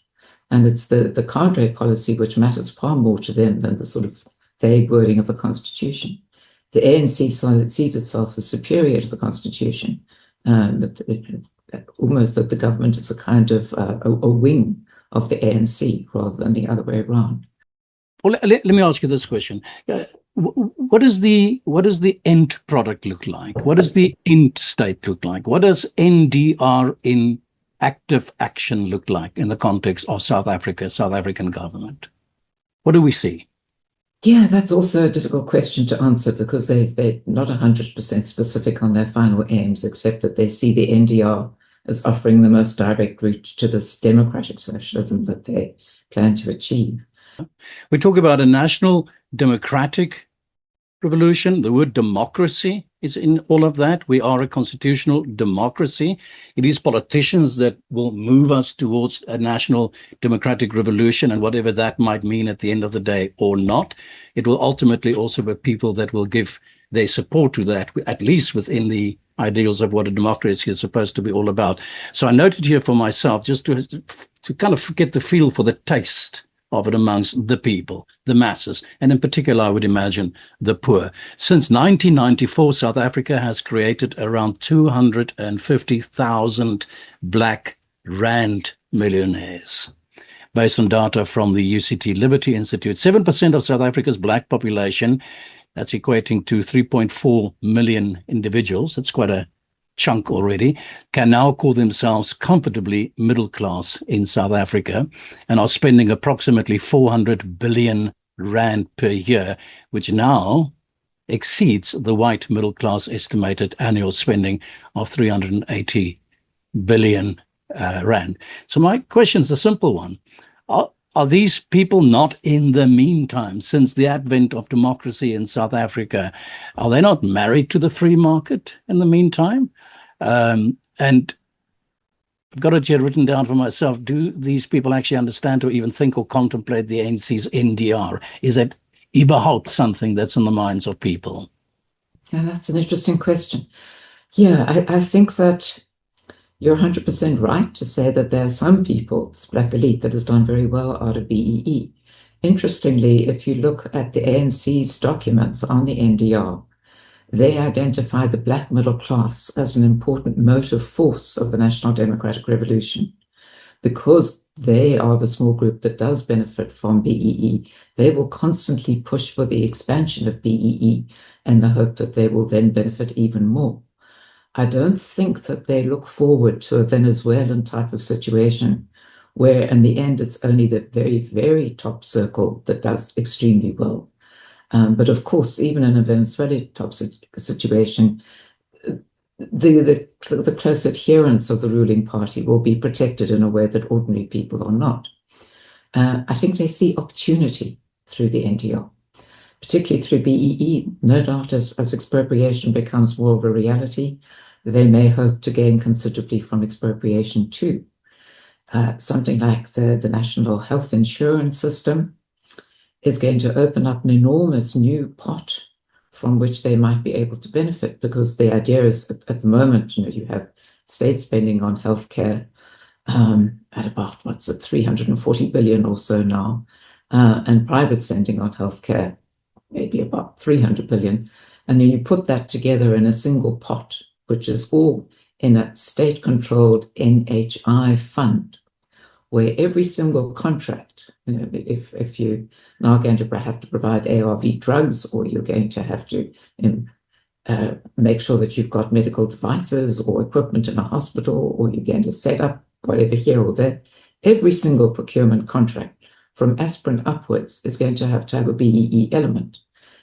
And it's the cadre policy which matters far more to them than the sort of vague wording of the Constitution. The ANC sees itself as superior to the Constitution, almost that the government is a kind of a wing of the ANC rather than the other way around. Well, let me ask you this question. What does the end product look like? What does the end state look like? What does NDR in active action look like in the context of South Africa, South African government? What do we see? Yeah, that's also a difficult question to answer, because they're not 100% specific on their final aims, except that they see the NDR as offering the most direct route to this democratic socialism that they plan to achieve. We talk about a national democratic revolution. The word democracy is in all of that. We are a constitutional democracy. It is politicians that will move us towards a national democratic revolution, and whatever that might mean at the end of the day or not. It will ultimately also be people that will give their support to that, at least within the ideals of what a democracy is supposed to be all about. So I noted here for myself, just to kind of get the feel for the taste of it amongst the people, the masses, and in particular, I would imagine, the poor. Since 1994, South Africa has created around 250,000 black rand millionaires. Based on data from the UCT Liberty Institute, 7% of South Africa's black population, that's equating to 3.4 million individuals, that's quite a chunk already, can now call themselves comfortably middle class in South Africa and are spending approximately 400 billion rand per year, which now exceeds the white middle class estimated annual spending of 380 billion rand. So my question is a simple one. Are these people not, in the meantime, since the advent of democracy in South Africa, are they not married to the free market in the meantime? And I've got it here written down for myself. Do these people actually understand or even think or contemplate the ANC's NDR? Is that überhaupt something that's in the minds of people? Yeah, that's an interesting question. Yeah, I think that you're 100% right to say that there are some people, this black elite, that has done very well out of BEE. Interestingly, if you look at the ANC's documents on the NDR, they identify the black middle class as an important motive force of the National Democratic Revolution. Because they are the small group that does benefit from BEE, they will constantly push for the expansion of BEE in the hope that they will then benefit even more. I don't think that they look forward to a Venezuelan type of situation where in the end it's only the very, very top circle that does extremely well. But of course, even in a Venezuela type situation, the close adherents of the ruling party will be protected in a way that ordinary people are not. I think they see opportunity through the NDR, particularly through BEE. No doubt as expropriation becomes more of a reality, they may hope to gain considerably from expropriation too. Something like the National Health Insurance System is going to open up an enormous new pot from which they might be able to benefit, because the idea is at the moment, you have state spending on healthcare at about, 340 billion or so now, and private spending on healthcare, maybe about 300 billion. And then you put that together in a single pot, which is all in a state-controlled NHI fund, where every single contract, if you now going to have to provide ARV drugs, or you're going to have to make sure that you've got medical devices or equipment in a hospital, or you're going to set up whatever here or there, every single procurement contract from aspirin upwards is going to have a BEE element.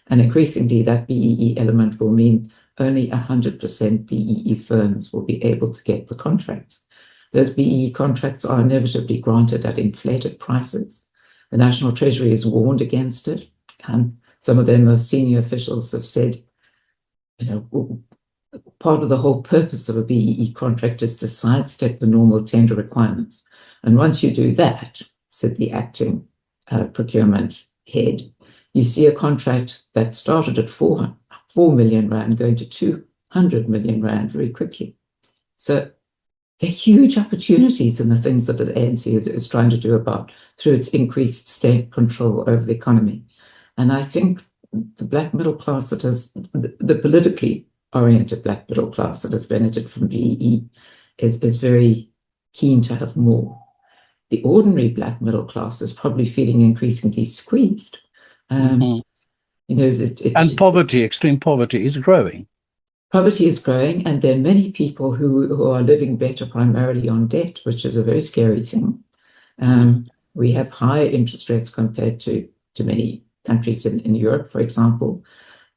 And increasingly, that BEE element will mean only 100% BEE firms will be able to get the contracts. Those BEE contracts are inevitably granted at inflated prices. The National Treasury has warned against it. Some of their most senior officials have said, part of the whole purpose of a BEE contract is to sidestep the normal tender requirements. And once you do that, said the acting procurement head, you see a contract that started at 4 million rand going to 200 million rand very quickly. So there are huge opportunities in the things that the ANC is trying to do through its increased state control over the economy. And I think the black middle class the politically oriented black middle class that has benefited from BEE is very keen to have more. The ordinary black middle class is probably feeling increasingly squeezed. And poverty, extreme poverty is growing. Poverty is growing, and there are many people who are living better primarily on debt, which is a very scary thing. We have higher interest rates compared to many countries in Europe, for example,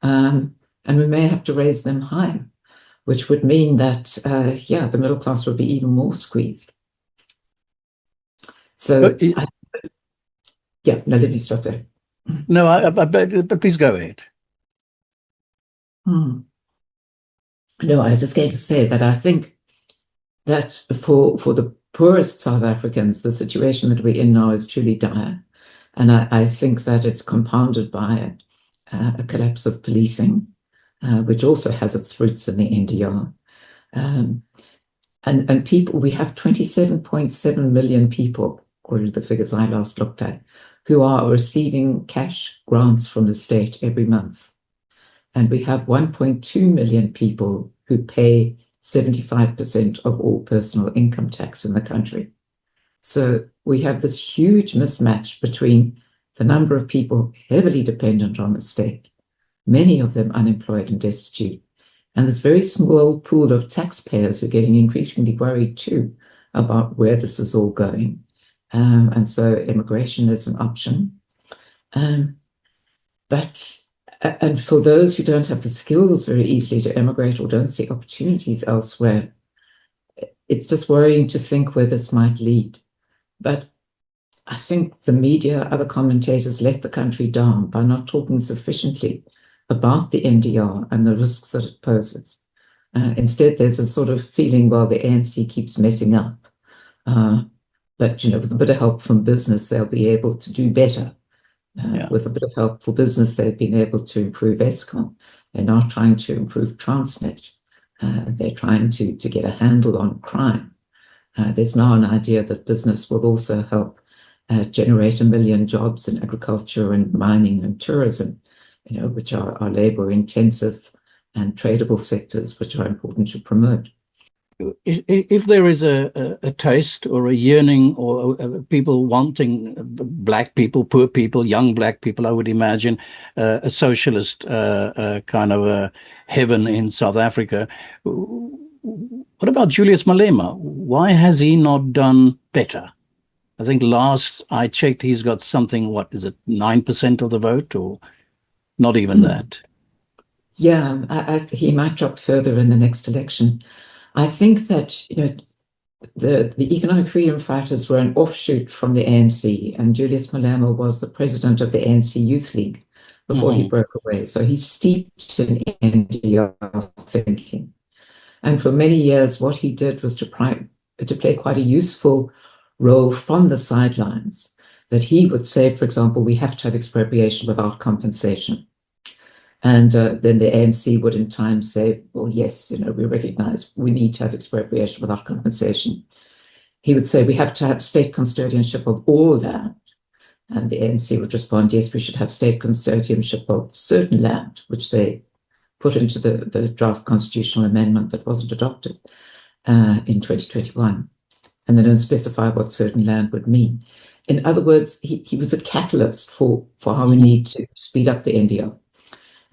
and we may have to raise them higher, which would mean that, the middle class would be even more squeezed. So, let me stop there. No, but please go ahead. No, I was just going to say that I think that for the poorest South Africans, the situation that we're in now is truly dire. And I think that it's compounded by a collapse of policing, which also has its roots in the NDR. And people, we have 27.7 million people, according to the figures I last looked at, who are receiving cash grants from the state every month. And we have 1.2 million people who pay 75% of all personal income tax in the country. So we have this huge mismatch between the number of people heavily dependent on the state, many of them unemployed and destitute, and this very small pool of taxpayers who are getting increasingly worried too about where this is all going. And so immigration is an option. And for those who don't have the skills very easily to emigrate or don't see opportunities elsewhere, it's just worrying to think where this might lead. But I think the media, other commentators let the country down by not talking sufficiently about the NDR and the risks that it poses. Instead, there's a sort of feeling, well, the ANC keeps messing up. But, with a bit of help from business, they'll be able to do better. With a bit of help for business, they've been able to improve Eskom. They're now trying to improve Transnet. They're trying to get a handle on crime. There's now an idea that business will also help generate 1 million jobs in agriculture and mining and tourism, which are labor-intensive and tradable sectors, which are important to promote. If there is a taste or a yearning or people wanting black people, poor people, young black people, I would imagine a socialist kind of a heaven in South Africa. What about Julius Malema? Why has he not done better I think last I checked, he's got something, what is it, 9% of the vote, or not even that? Yeah, he might drop further in the next election. I think that, the economic freedom fighters were an offshoot from the ANC, and Julius Malema was the president of the ANC Youth League before he broke away. So he's steeped in NDR thinking. And for many years, what he did was to play quite a useful role from the sidelines. That he would say, for example, we have to have expropriation without compensation. And then the ANC would in time say, well, yes, we recognize we need to have expropriation without compensation. He would say we have to have state custodianship of all land. And the ANC would respond, yes, we should have state custodianship of certain land, which they put into the draft constitutional amendment that wasn't adopted in 2021. And they don't specify what certain land would mean. In other words, he was a catalyst for how we need to speed up the NDR.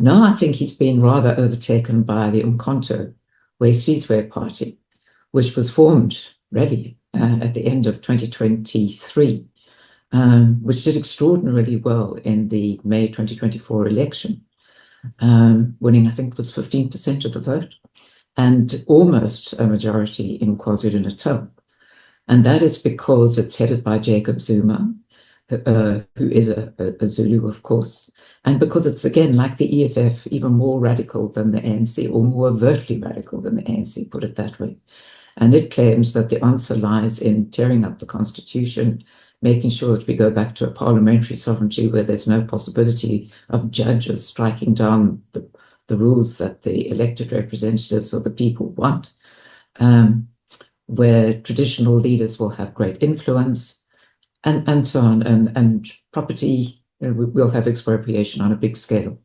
Now I think he's been rather overtaken by the Umkhonto we Sizwe party, which was formed really at the end of 2023, which did extraordinarily well in the May 2024 election, winning, I think it was 15% of the vote, and almost a majority in KwaZulu-Natal. And that is because it's headed by Jacob Zuma, who is a Zulu, of course, and because it's, again, like the EFF, even more radical than the ANC, or more overtly radical than the ANC, put it that way. And it claims that the answer lies in tearing up the constitution, making sure that we go back to a parliamentary sovereignty where there's no possibility of judges striking down the rules that the elected representatives of the people want, where traditional leaders will have great influence, and so on, and property, we'll have expropriation on a big scale.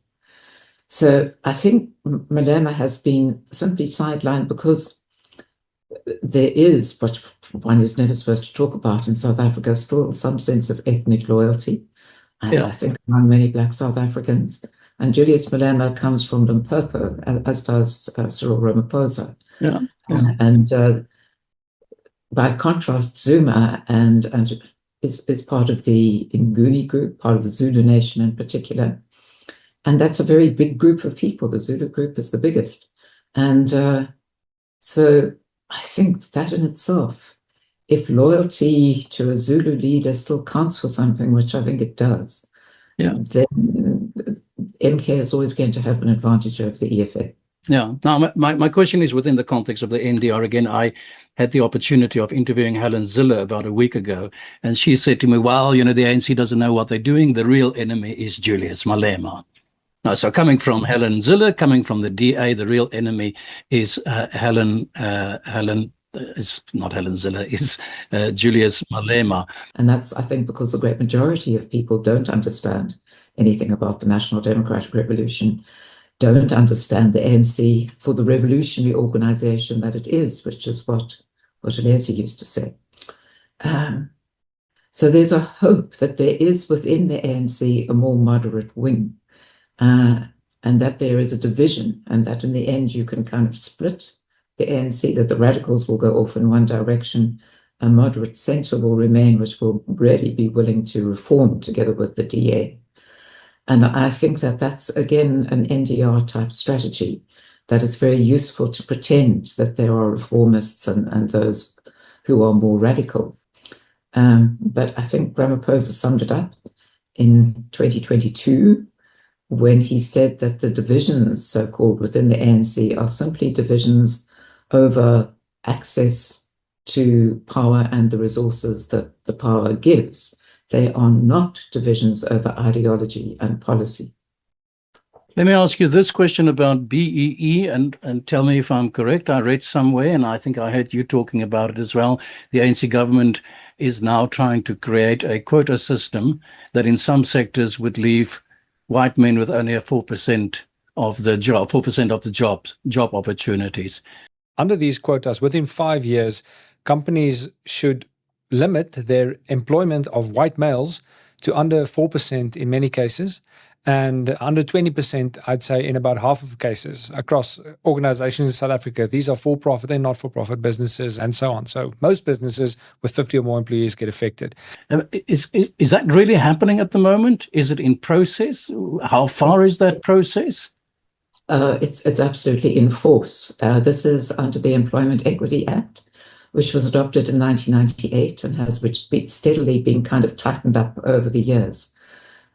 So I think Malema has been simply sidelined because there is, what one is never supposed to talk about in South Africa, still some sense of ethnic loyalty, I think, among many Black South Africans. And Julius Malema comes from Limpopo, as does Cyril Ramaphosa. And by contrast, Zuma is part of the Nguni group, part of the Zulu nation in particular. And that's a very big group of people. The Zulu group is the biggest. And so I think that in itself, if loyalty to a Zulu leader still counts for something, which I think it does, then MK is always going to have an advantage over the EFF. Yeah. Now, my question is within the context of the NDR. Again, I had the opportunity of interviewing Helen Zille about a week ago, and she said to me, well, the ANC doesn't know what they're doing. The real enemy is Julius Malema. Now, so coming from Helen Zille, coming from the DA, the real enemy is is not Helen Zille, is Julius Malema. And that's, I think, because the great majority of people don't understand anything about the National Democratic Revolution, don't understand the ANC for the revolutionary organization that it is, which is what Alesi used to say. So there's a hope that there is within the ANC a more moderate wing, and that there is a division, and that in the end you can kind of split the ANC, that the radicals will go off in one direction, a moderate centre will remain, which will really be willing to reform together with the DA. And I think that that's, again, an NDR type strategy, that it's very useful to pretend that there are reformists and those who are more radical. But I think Ramaphosa summed it up in 2022 when he said that the divisions, so-called, within the ANC are simply divisions over access to power and the resources that the power gives. They are not divisions over ideology and policy. Let me ask you this question about BEE, and tell me if I'm correct. I read somewhere, and I think I heard you talking about it as well. The ANC government is now trying to create a quota system that in some sectors would leave white men with only a 4% of the job opportunities. Under these quotas, within 5 years, companies should limit their employment of white males to under 4% in many cases, and under 20%, I'd say, in about half of the cases across organizations in South Africa. These are for-profit and not-for-profit businesses and so on. So most businesses with 50 or more employees get affected. Is that really happening at the moment? Is it in process? How far is that process? It's absolutely in force. This is under the Employment Equity Act, which was adopted in 1998 and has steadily been kind of tightened up over the years.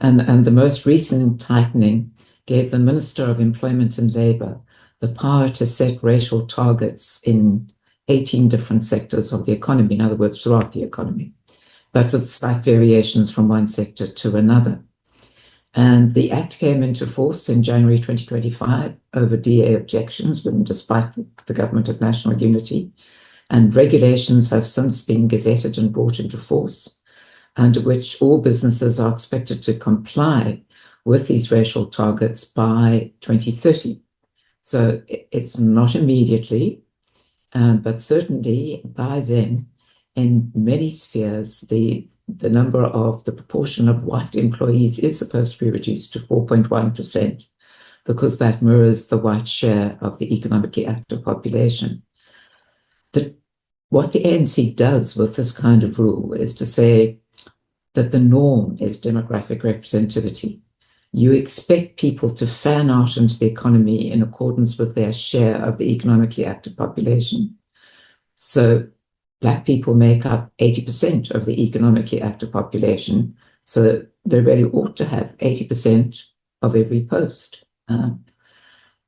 And the most recent tightening gave the Minister of Employment and Labour the power to set racial targets in 18 different sectors of the economy, in other words, throughout the economy, but with slight variations from one sector to another. And the Act came into force in January 2025 over DA objections, despite the Government of National Unity. And regulations have since been gazetted and brought into force, under which all businesses are expected to comply with these racial targets by 2030. So it's not immediately, but certainly by then, in many spheres, the proportion of white employees is supposed to be reduced to 4.1%, because that mirrors the white share of the economically active population. What the ANC does with this kind of rule is to say that the norm is demographic representativity. You expect people to fan out into the economy in accordance with their share of the economically active population. So Black people make up 80% of the economically active population, so they really ought to have 80% of every post.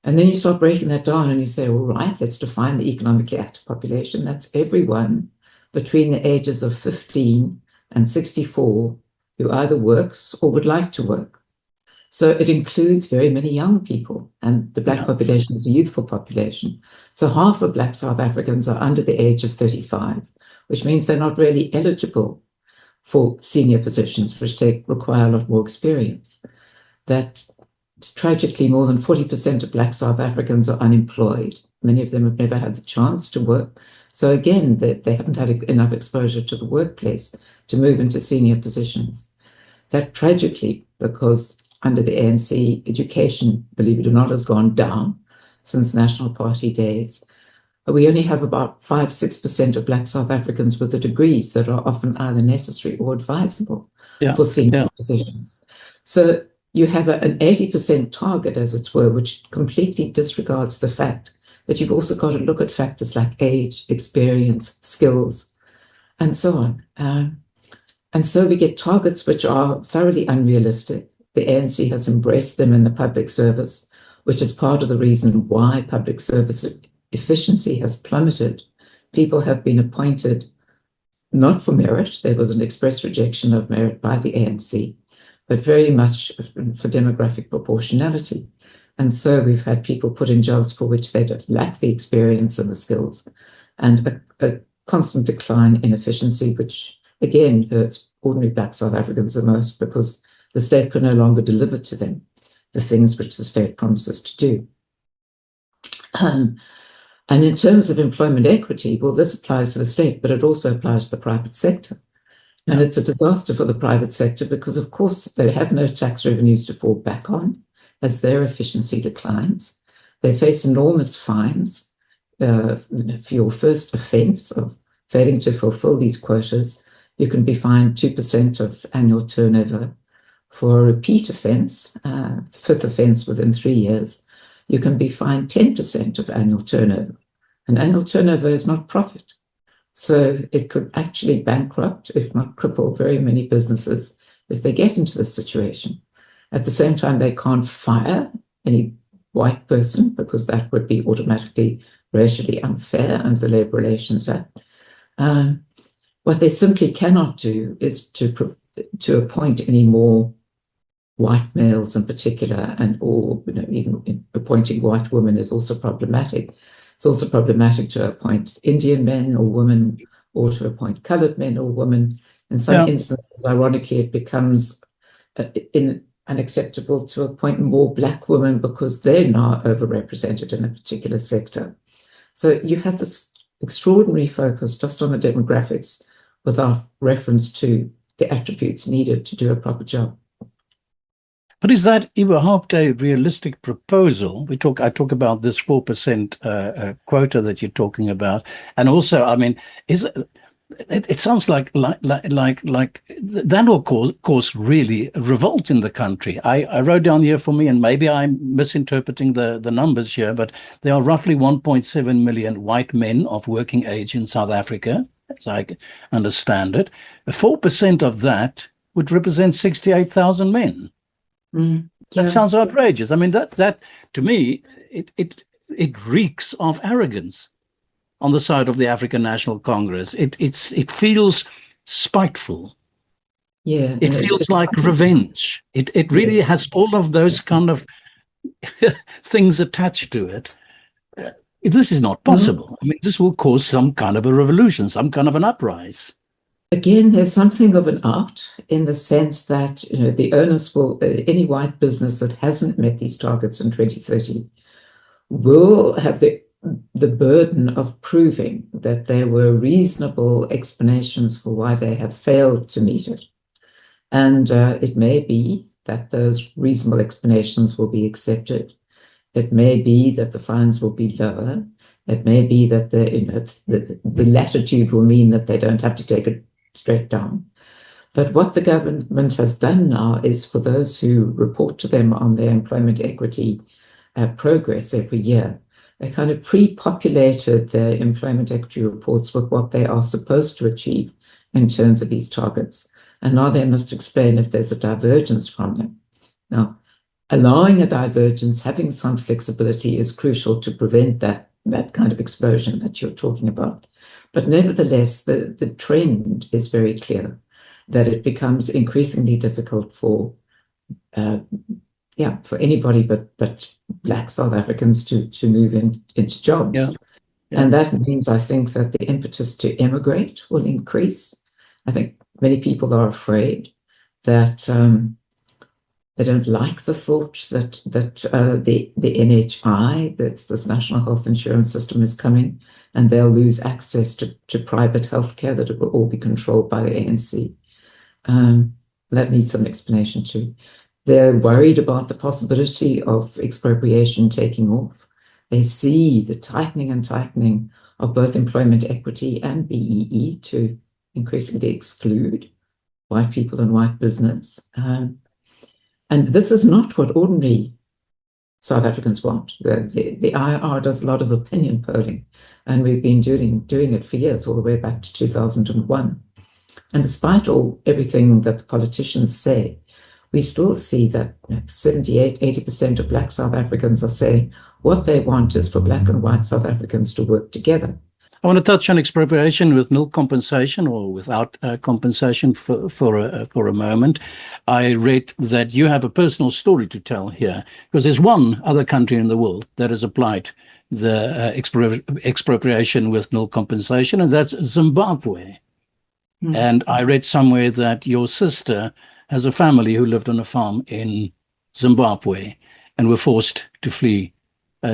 And then you start breaking that down and you say, all right, let's define the economically active population. That's everyone between the ages of 15 and 64 who either works or would like to work. So it includes very many young people, and the Black population is a youthful population. So half of Black South Africans are under the age of 35, which means they're not really eligible for senior positions, which require a lot more experience. That tragically, more than 40% of Black South Africans are unemployed. Many of them have never had the chance to work. So again, they haven't had enough exposure to the workplace to move into senior positions. That tragically, because under the ANC, education, believe it or not, has gone down since National Party days. We only have about 5-6% of Black South Africans with the degrees that are often either necessary or advisable for senior positions. So you have an 80% target, as it were, which completely disregards the fact that you've also got to look at factors like age, experience, skills, and so on. And so we get targets which are thoroughly unrealistic. The ANC has embraced them in the public service, which is part of the reason why public service efficiency has plummeted. People have been appointed not for merit. There was an express rejection of merit by the ANC, but very much for demographic proportionality. And so we've had people put in jobs for which they lack the experience and the skills, and a constant decline in efficiency, which again hurts ordinary Black South Africans the most, because the state can no longer deliver to them the things which the state promises to do. And in terms of employment equity, well, this applies to the state, but it also applies to the private sector. And it's a disaster for the private sector because, of course, they have no tax revenues to fall back on as their efficiency declines. They face enormous fines for your first offence of failing to fulfill these quotas. You can be fined 2% of annual turnover. For a repeat offence, the fifth offence within 3 years, you can be fined 10% of annual turnover. And annual turnover is not profit. So it could actually bankrupt, if not cripple, very many businesses if they get into this situation. At the same time, they can't fire any white person because that would be automatically racially unfair under the Labour Relations Act. What they simply cannot do is to appoint any more white males in particular, or even appointing white women is also problematic. It's also problematic to appoint Indian men or women, or to appoint coloured men or women. In some instances, ironically, it becomes unacceptable to appoint more Black women because they're now overrepresented in a particular sector. So you have this extraordinary focus just on the demographics without reference to the attributes needed to do a proper job. But is that überhaupt a realistic proposal? I talk about this 4% quota that you're talking about, and also, I mean, it sounds like that will cause really revolt in the country. I wrote down here for me, and maybe I'm misinterpreting the numbers here, but there are roughly 1.7 million white men of working age in South Africa, as I understand it. 4% of that would represent 68,000 men. Yeah. That sounds outrageous. I mean, that to me, it reeks of arrogance on the side of the African National Congress. It feels spiteful. Yeah, it feels like revenge. It really has all of those kind of things attached to it. This is not possible. I mean, this will cause some kind of a revolution, some kind of an uprising. Again, there's something of an art in the sense that, you know, the onus will, any white business that hasn't met these targets in 2030 will have the burden of proving that there were reasonable explanations for why they have failed to meet it. And it may be that those reasonable explanations will be accepted. It may be that the fines will be lower. It may be that the latitude will mean that they don't have to take it straight down. But what the government has done now is, for those who report to them on their employment equity progress every year, they kind of pre-populated their employment equity reports with what they are supposed to achieve in terms of these targets. And now they must explain if there's a divergence from them. Now, allowing a divergence, having some flexibility is crucial to prevent that kind of explosion that you're talking about. But nevertheless, the trend is very clear that it becomes increasingly difficult for anybody but Black South Africans to move into jobs. Yeah. And that means, I think, that the impetus to immigrate will increase. I think many people are afraid that they don't like the thought that the NHI, that's this National Health Insurance System, is coming, and they'll lose access to private healthcare, that it will all be controlled by the ANC. That needs some explanation too. They're worried about the possibility of expropriation taking off. They see the tightening of both employment equity and BEE to increasingly exclude white people and white business. And this is not what ordinary South Africans want. The IR does a lot of opinion polling, and we've been doing it for years, all the way back to 2001. And despite everything that the politicians say, we still see that 78-80% of Black South Africans are saying what they want is for Black and white South Africans to work together. I want to touch on expropriation with nil compensation or without compensation for a moment. I read that you have a personal story to tell here, because there's one other country in the world that has applied the expropriation with nil compensation, and that's Zimbabwe. Mm. And I read somewhere that your sister has a family who lived on a farm in Zimbabwe and were forced to flee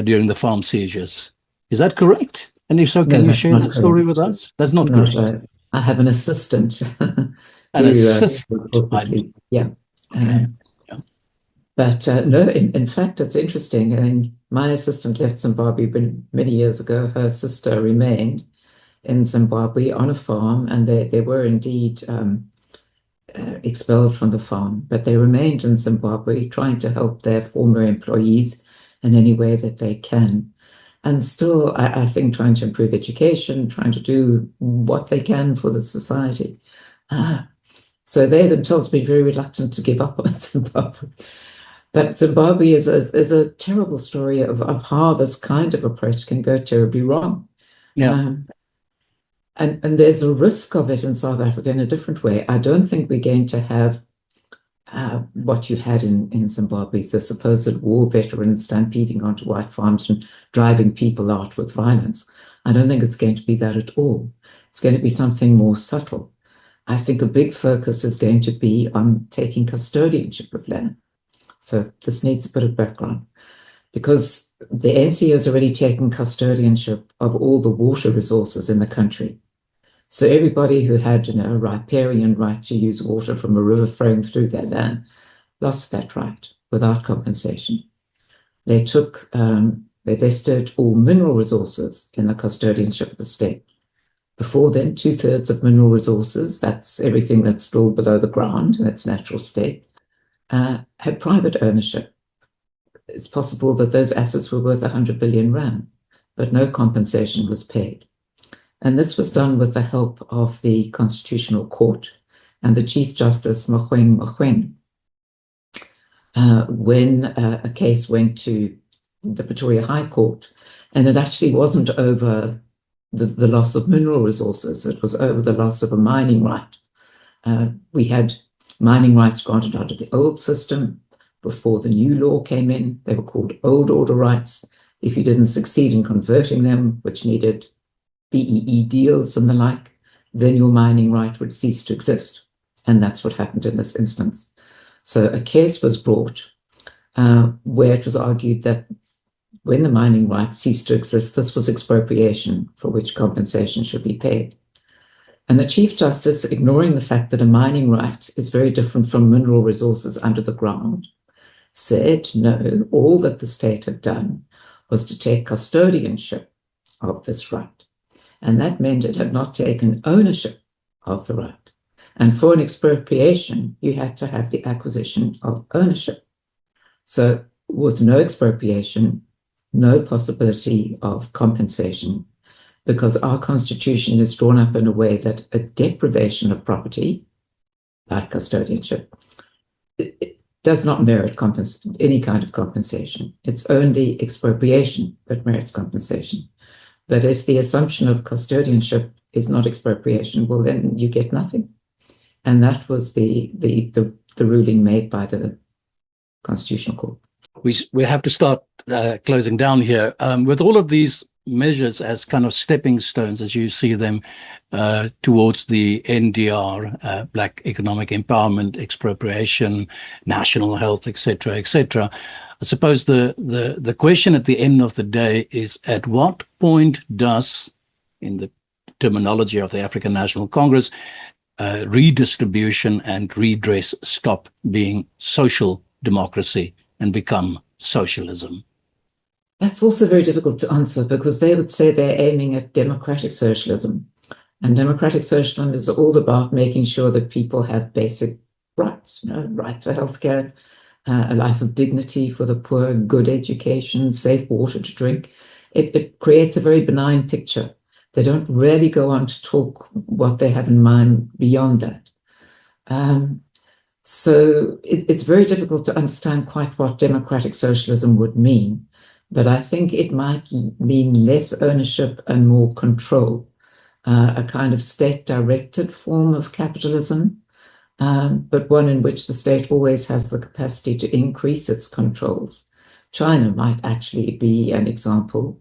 during the farm seizures. Is that correct? And if so, can you share that story with us? That's not correct. I have an assistant. An assistant? Yeah. But no, in fact, it's interesting. And my assistant left Zimbabwe many years ago. Her sister remained in Zimbabwe on a farm, and they were indeed expelled from the farm. But they remained in Zimbabwe, trying to help their former employees in any way that they can. And still, I think, trying to improve education, trying to do what they can for the society. So they themselves been very reluctant to give up on Zimbabwe. But Zimbabwe is a terrible story of how this kind of approach can go terribly wrong. Yeah. And there's a risk of it in South Africa in a different way. I don't think we're going to have what you had in Zimbabwe, the supposed war veterans stampeding onto white farms and driving people out with violence. I don't think it's going to be that at all. It's going to be something more subtle. I think a big focus is going to be on taking custodianship of land. So this needs a bit of background, because the ANC has already taken custodianship of all the water resources in the country. So everybody who had, a riparian right to use water from a river flowing through their land lost that right without compensation. They vested all mineral resources in the custodianship of the state. Before then, 2/3 of mineral resources, that's everything that's still below the ground in its natural state, had private ownership. It's possible that those assets were worth 100 billion rand, but no compensation was paid. And this was done with the help of the Constitutional Court and the Chief Justice Mogoeng Mogoeng. When a case went to the Pretoria High Court, and it actually wasn't over the loss of mineral resources, it was over the loss of a mining right. We had mining rights granted under the old system. Before the new law came in, they were called old order rights. If you didn't succeed in converting them, which needed BEE deals and the like, then your mining right would cease to exist. And that's what happened in this instance. So a case was brought where it was argued that when the mining rights ceased to exist, this was expropriation for which compensation should be paid. And the Chief Justice, ignoring the fact that a mining right is very different from mineral resources under the ground, said, no, all that the state had done was to take custodianship of this right. And that meant it had not taken ownership of the right. And for an expropriation, you had to have the acquisition of ownership. So with no expropriation, no possibility of compensation, because our constitution is drawn up in a way that a deprivation of property, like custodianship, it does not merit any kind of compensation. It's only expropriation that merits compensation. But if the assumption of custodianship is not expropriation, well, then you get nothing. And that was the ruling made by the Constitutional Court. We have to start closing down here. With all of these measures as kind of stepping stones, as you see them, towards the NDR, Black economic empowerment, expropriation, national health, etc., etc., I suppose the question at the end of the day is, at what point does, in the terminology of the African National Congress, redistribution and redress stop being social democracy and become socialism? That's also very difficult to answer, because they would say they're aiming at democratic socialism. And democratic socialism is all about making sure that people have basic rights, right to healthcare, a life of dignity for the poor, good education, safe water to drink. It creates a very benign picture. They don't really go on to talk what they have in mind beyond that. So it's very difficult to understand quite what democratic socialism would mean. But I think it might mean less ownership and more control, a kind of state-directed form of capitalism, but one in which the state always has the capacity to increase its controls. China might actually be an example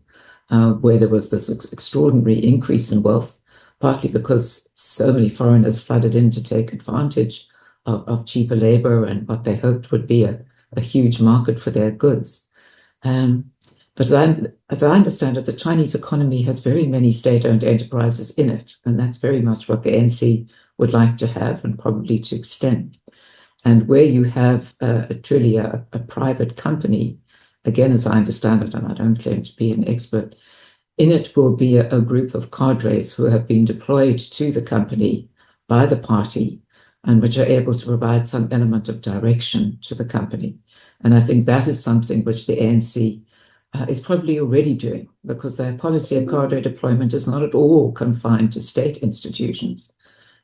where there was this extraordinary increase in wealth, partly because so many foreigners flooded in to take advantage of cheaper labor and what they hoped would be a huge market for their goods. But as I understand it, the Chinese economy has very many state-owned enterprises in it, and that's very much what the ANC would like to have, and probably to extend. And where you have truly a private company, again, as I understand it, and I don't claim to be an expert, in it will be a group of cadres who have been deployed to the company by the party, and which are able to provide some element of direction to the company. And I think that is something which the ANC is probably already doing, because their policy of cadre deployment is not at all confined to state institutions.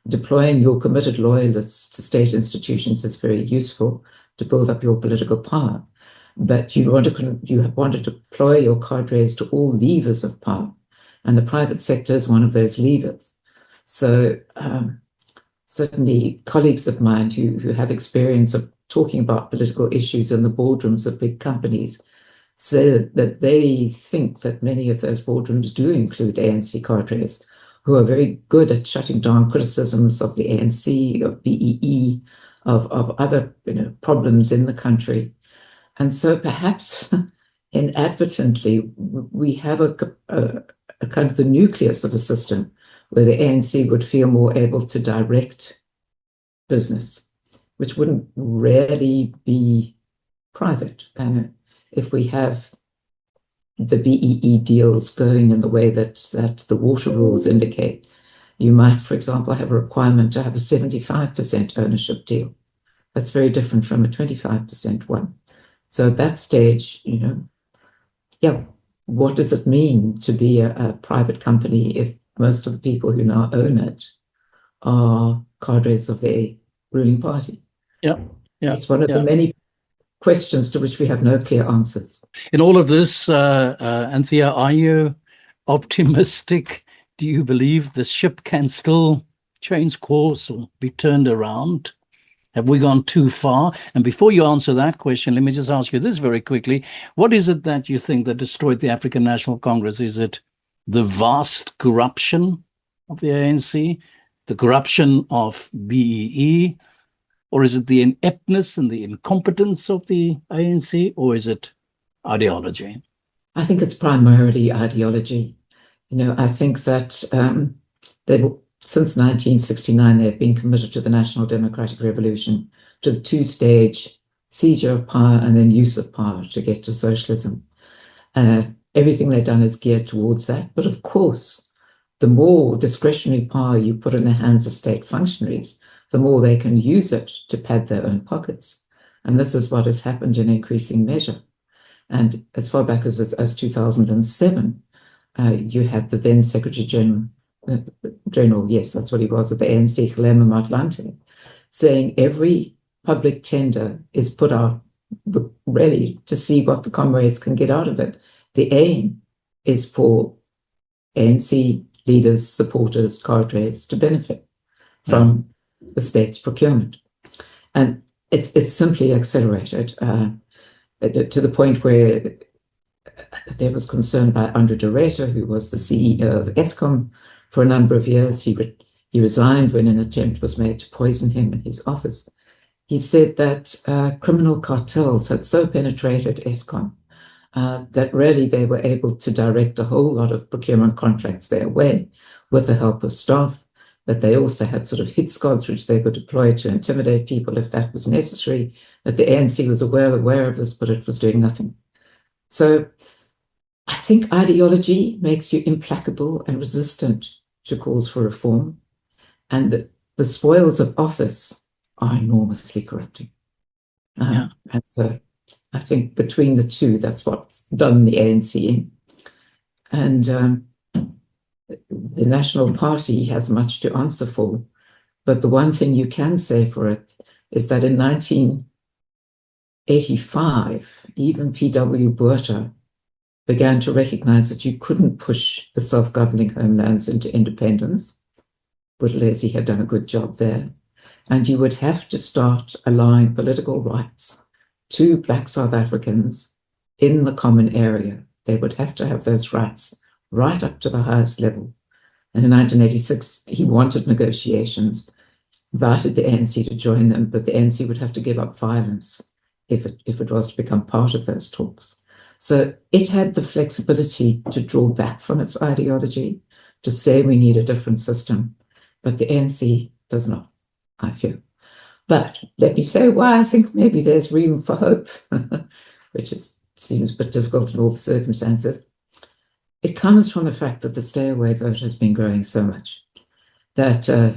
Deploying your committed loyalists to state institutions is very useful to build up your political power. But you want to deploy your cadres to all levers of power, and the private sector is one of those levers. So certainly colleagues of mine who have experience of talking about political issues in the boardrooms of big companies say that they think that many of those boardrooms do include ANC cadres who are very good at shutting down criticisms of the ANC, of BEE, of other problems in the country. And so perhaps inadvertently, we have a kind of the nucleus of a system where the ANC would feel more able to direct business, which wouldn't really be private. And if we have the BEE deals going in the way that the water rules indicate, you might, for example, have a requirement to have a 75% ownership deal. That's very different from a 25% one. So at that stage, what does it mean to be a private company if most of the people who now own it are cadres of the ruling party? Yeah. It's one of the many questions to which we have no clear answers. In all of this, Anthea, are you optimistic? Do you believe the ship can still change course or be turned around? Have we gone too far? And before you answer that question, let me just ask you this very quickly. What is it that you think that destroyed the African National Congress? Is it the vast corruption of the ANC, the corruption of BEE, or is it the ineptness and the incompetence of the ANC, or is it ideology? I think it's primarily ideology. I think that since 1969, they've been committed to the National Democratic Revolution, to the two-stage seizure of power and then use of power to get to socialism. Everything they've done is geared towards that. But of course, the more discretionary power you put in the hands of state functionaries, the more they can use it to pad their own pockets. And this is what has happened in increasing measure. And as far back as 2007, you had the then Secretary General, yes, that's what he was, of the ANC, Kgalema Motlanthe, saying every public tender is put out ready to see what the comrades can get out of it. The aim is for ANC leaders, supporters, cadres to benefit from the state's procurement. And it's simply accelerated to the point where there was concern by Andre de Ruyter, who was the CEO of Eskom for a number of years. He resigned when an attempt was made to poison him in his office. He said that criminal cartels had so penetrated Eskom that really they were able to direct a whole lot of procurement contracts their way with the help of staff, that they also had sort of hit squads which they could deploy to intimidate people if that was necessary, that the ANC was well aware of this, but it was doing nothing. So I think ideology makes you implacable and resistant to calls for reform, and that the spoils of office are enormously corrupting. And so I think between the two, that's what's done the ANC in. And the National Party has much to answer for, but the one thing you can say for it is that in 1985, even P.W. Botha began to recognize that you couldn't push the self-governing homelands into independence. Buthelezi had done a good job there. And you would have to start allowing political rights to Black South Africans in the common area. They would have to have those rights right up to the highest level. And in 1986, he wanted negotiations, invited the ANC to join them, but the ANC would have to give up violence if it was to become part of those talks. So it had the flexibility to draw back from its ideology, to say we need a different system, but the ANC does not, I feel. But let me say why I think maybe there's room for hope, which seems a bit difficult in all the circumstances. It comes from the fact that the stay-away vote has been growing so much that the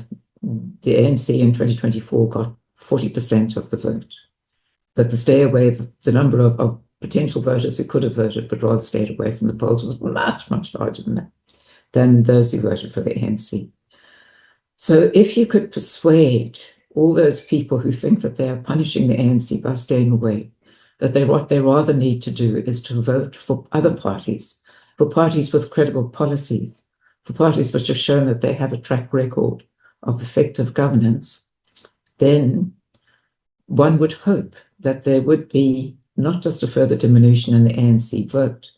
ANC in 2024 got 40% of the vote, that the stay-away, the number of potential voters who could have voted but rather stayed away from the polls was much, much larger than those who voted for the ANC. So if you could persuade all those people who think that they are punishing the ANC by staying away, that what they rather need to do is to vote for other parties, for parties with credible policies, for parties which have shown that they have a track record of effective governance, then one would hope that there would be not just a further diminution in the ANC vote,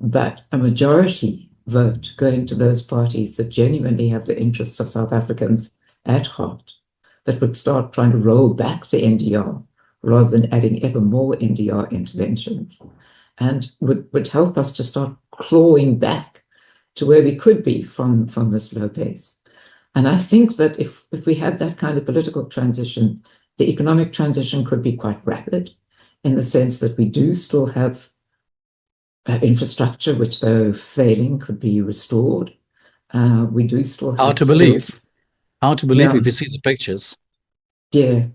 but a majority vote going to those parties that genuinely have the interests of South Africans at heart, that would start trying to roll back the NDR rather than adding ever more NDR interventions, and would help us to start clawing back to where we could be from this low base. And I think that if we had that kind of political transition, the economic transition could be quite rapid in the sense that we do still have infrastructure, which though failing could be restored. We do still have Hard to believe. skills. Hard to believe Yeah. if you see the pictures. Yeah.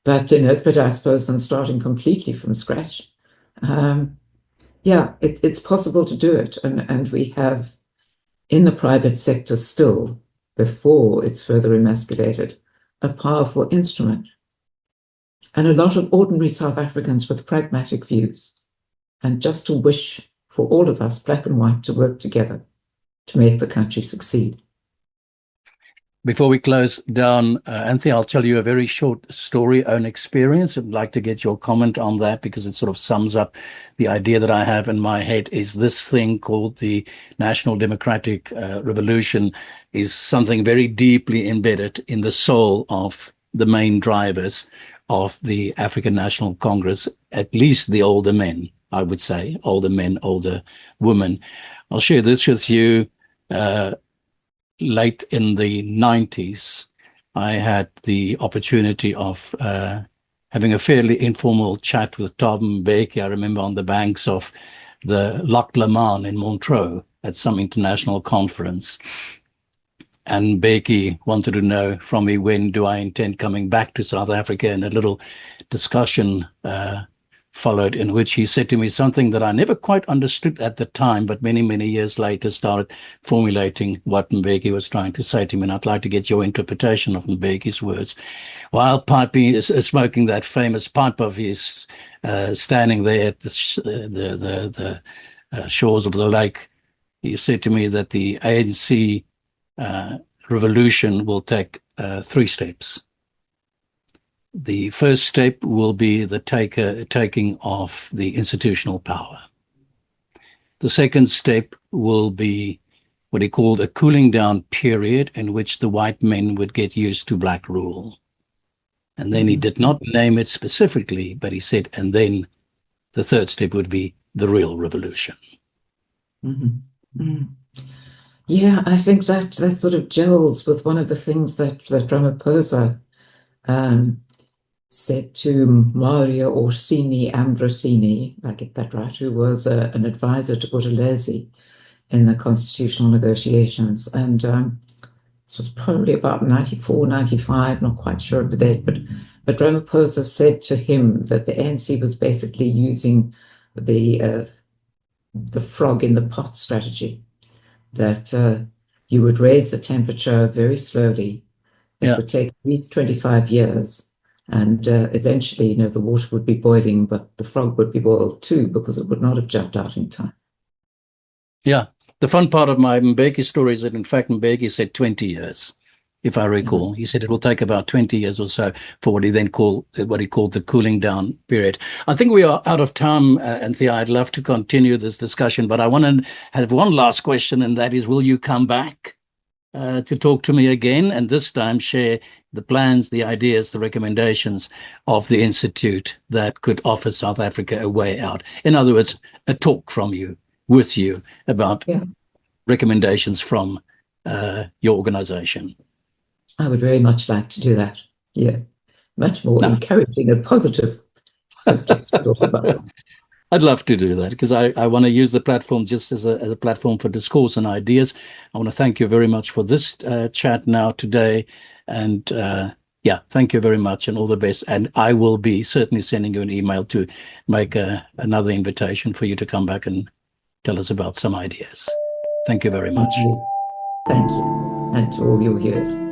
But it's better, I suppose, than starting completely from scratch. Yeah, it's possible to do it. And we have in the private sector still, before it's further emasculated, a powerful instrument. And a lot of ordinary South Africans with pragmatic views, and just to wish for all of us, black and white, to work together to make the country succeed. Before we close down, Anthea, I'll tell you a very short story, own experience. I'd like to get your comment on that because it sort of sums up the idea that I have in my head is this thing called the National Democratic Revolution is something very deeply embedded in the soul of the main drivers of the African National Congress, at least the older men, I would say, older men, older women. I'll share this with you. Late in the 90s, I had the opportunity of having a fairly informal chat with Thabo Mbeki. I remember on the banks of the Lac Leman in Montreux at some international conference. And Mbeki wanted to know from me, when do I intend coming back to South Africa? And a little discussion followed in which he said to me something that I never quite understood at the time, but many, many years later started formulating what Mbeki was trying to say to me. And I'd like to get your interpretation of Mbeki's words. While piping, smoking that famous pipe of his, standing there at the shores of the lake, he said to me that the ANC revolution will take 3 steps. The first step will be the taking of the institutional power. The second step will be what he called a cooling down period in which the white men would get used to black rule. And then he did not name it specifically, but he said, and then the third step would be the real revolution. Yeah, I think that sort of gels with one of the things that Ramaphosa said to Mario Orsini Ambrosini, if I get that right, who was an advisor to Buthelezi in the constitutional negotiations. And this was probably about 94, 95, not quite sure of the date, but Ramaphosa said to him that the ANC was basically using the frog in the pot strategy, that you would raise the temperature very slowly. It would take at least 25 years. And eventually, the water would be boiling, but the frog would be boiled too, because it would not have jumped out in time. Yeah. The fun part of my Mbeki story is that, in fact, Mbeki said 20 years, if I recall. He said it will take about 20 years or so for what he called the cooling down period. I think we are out of time, Anthea. I'd love to continue this discussion, but I want to have one last question, and that is, will you come back to talk to me again, and this time share the plans, the ideas, the recommendations of the Institute that could offer South Africa a way out? In other words, a talk from you, with you, about recommendations from your organization. I would very much like to do that. Yeah, much more encouraging and positive subjects to talk about. I'd love to do that because I want to use the platform just as a platform for discourse and ideas. I want to thank you very much for this chat now today. And thank you very much and all the best. And I will be certainly sending you an email to make another invitation for you to come back and tell us about some ideas. Thank you very much. Thank you. And to all your viewers.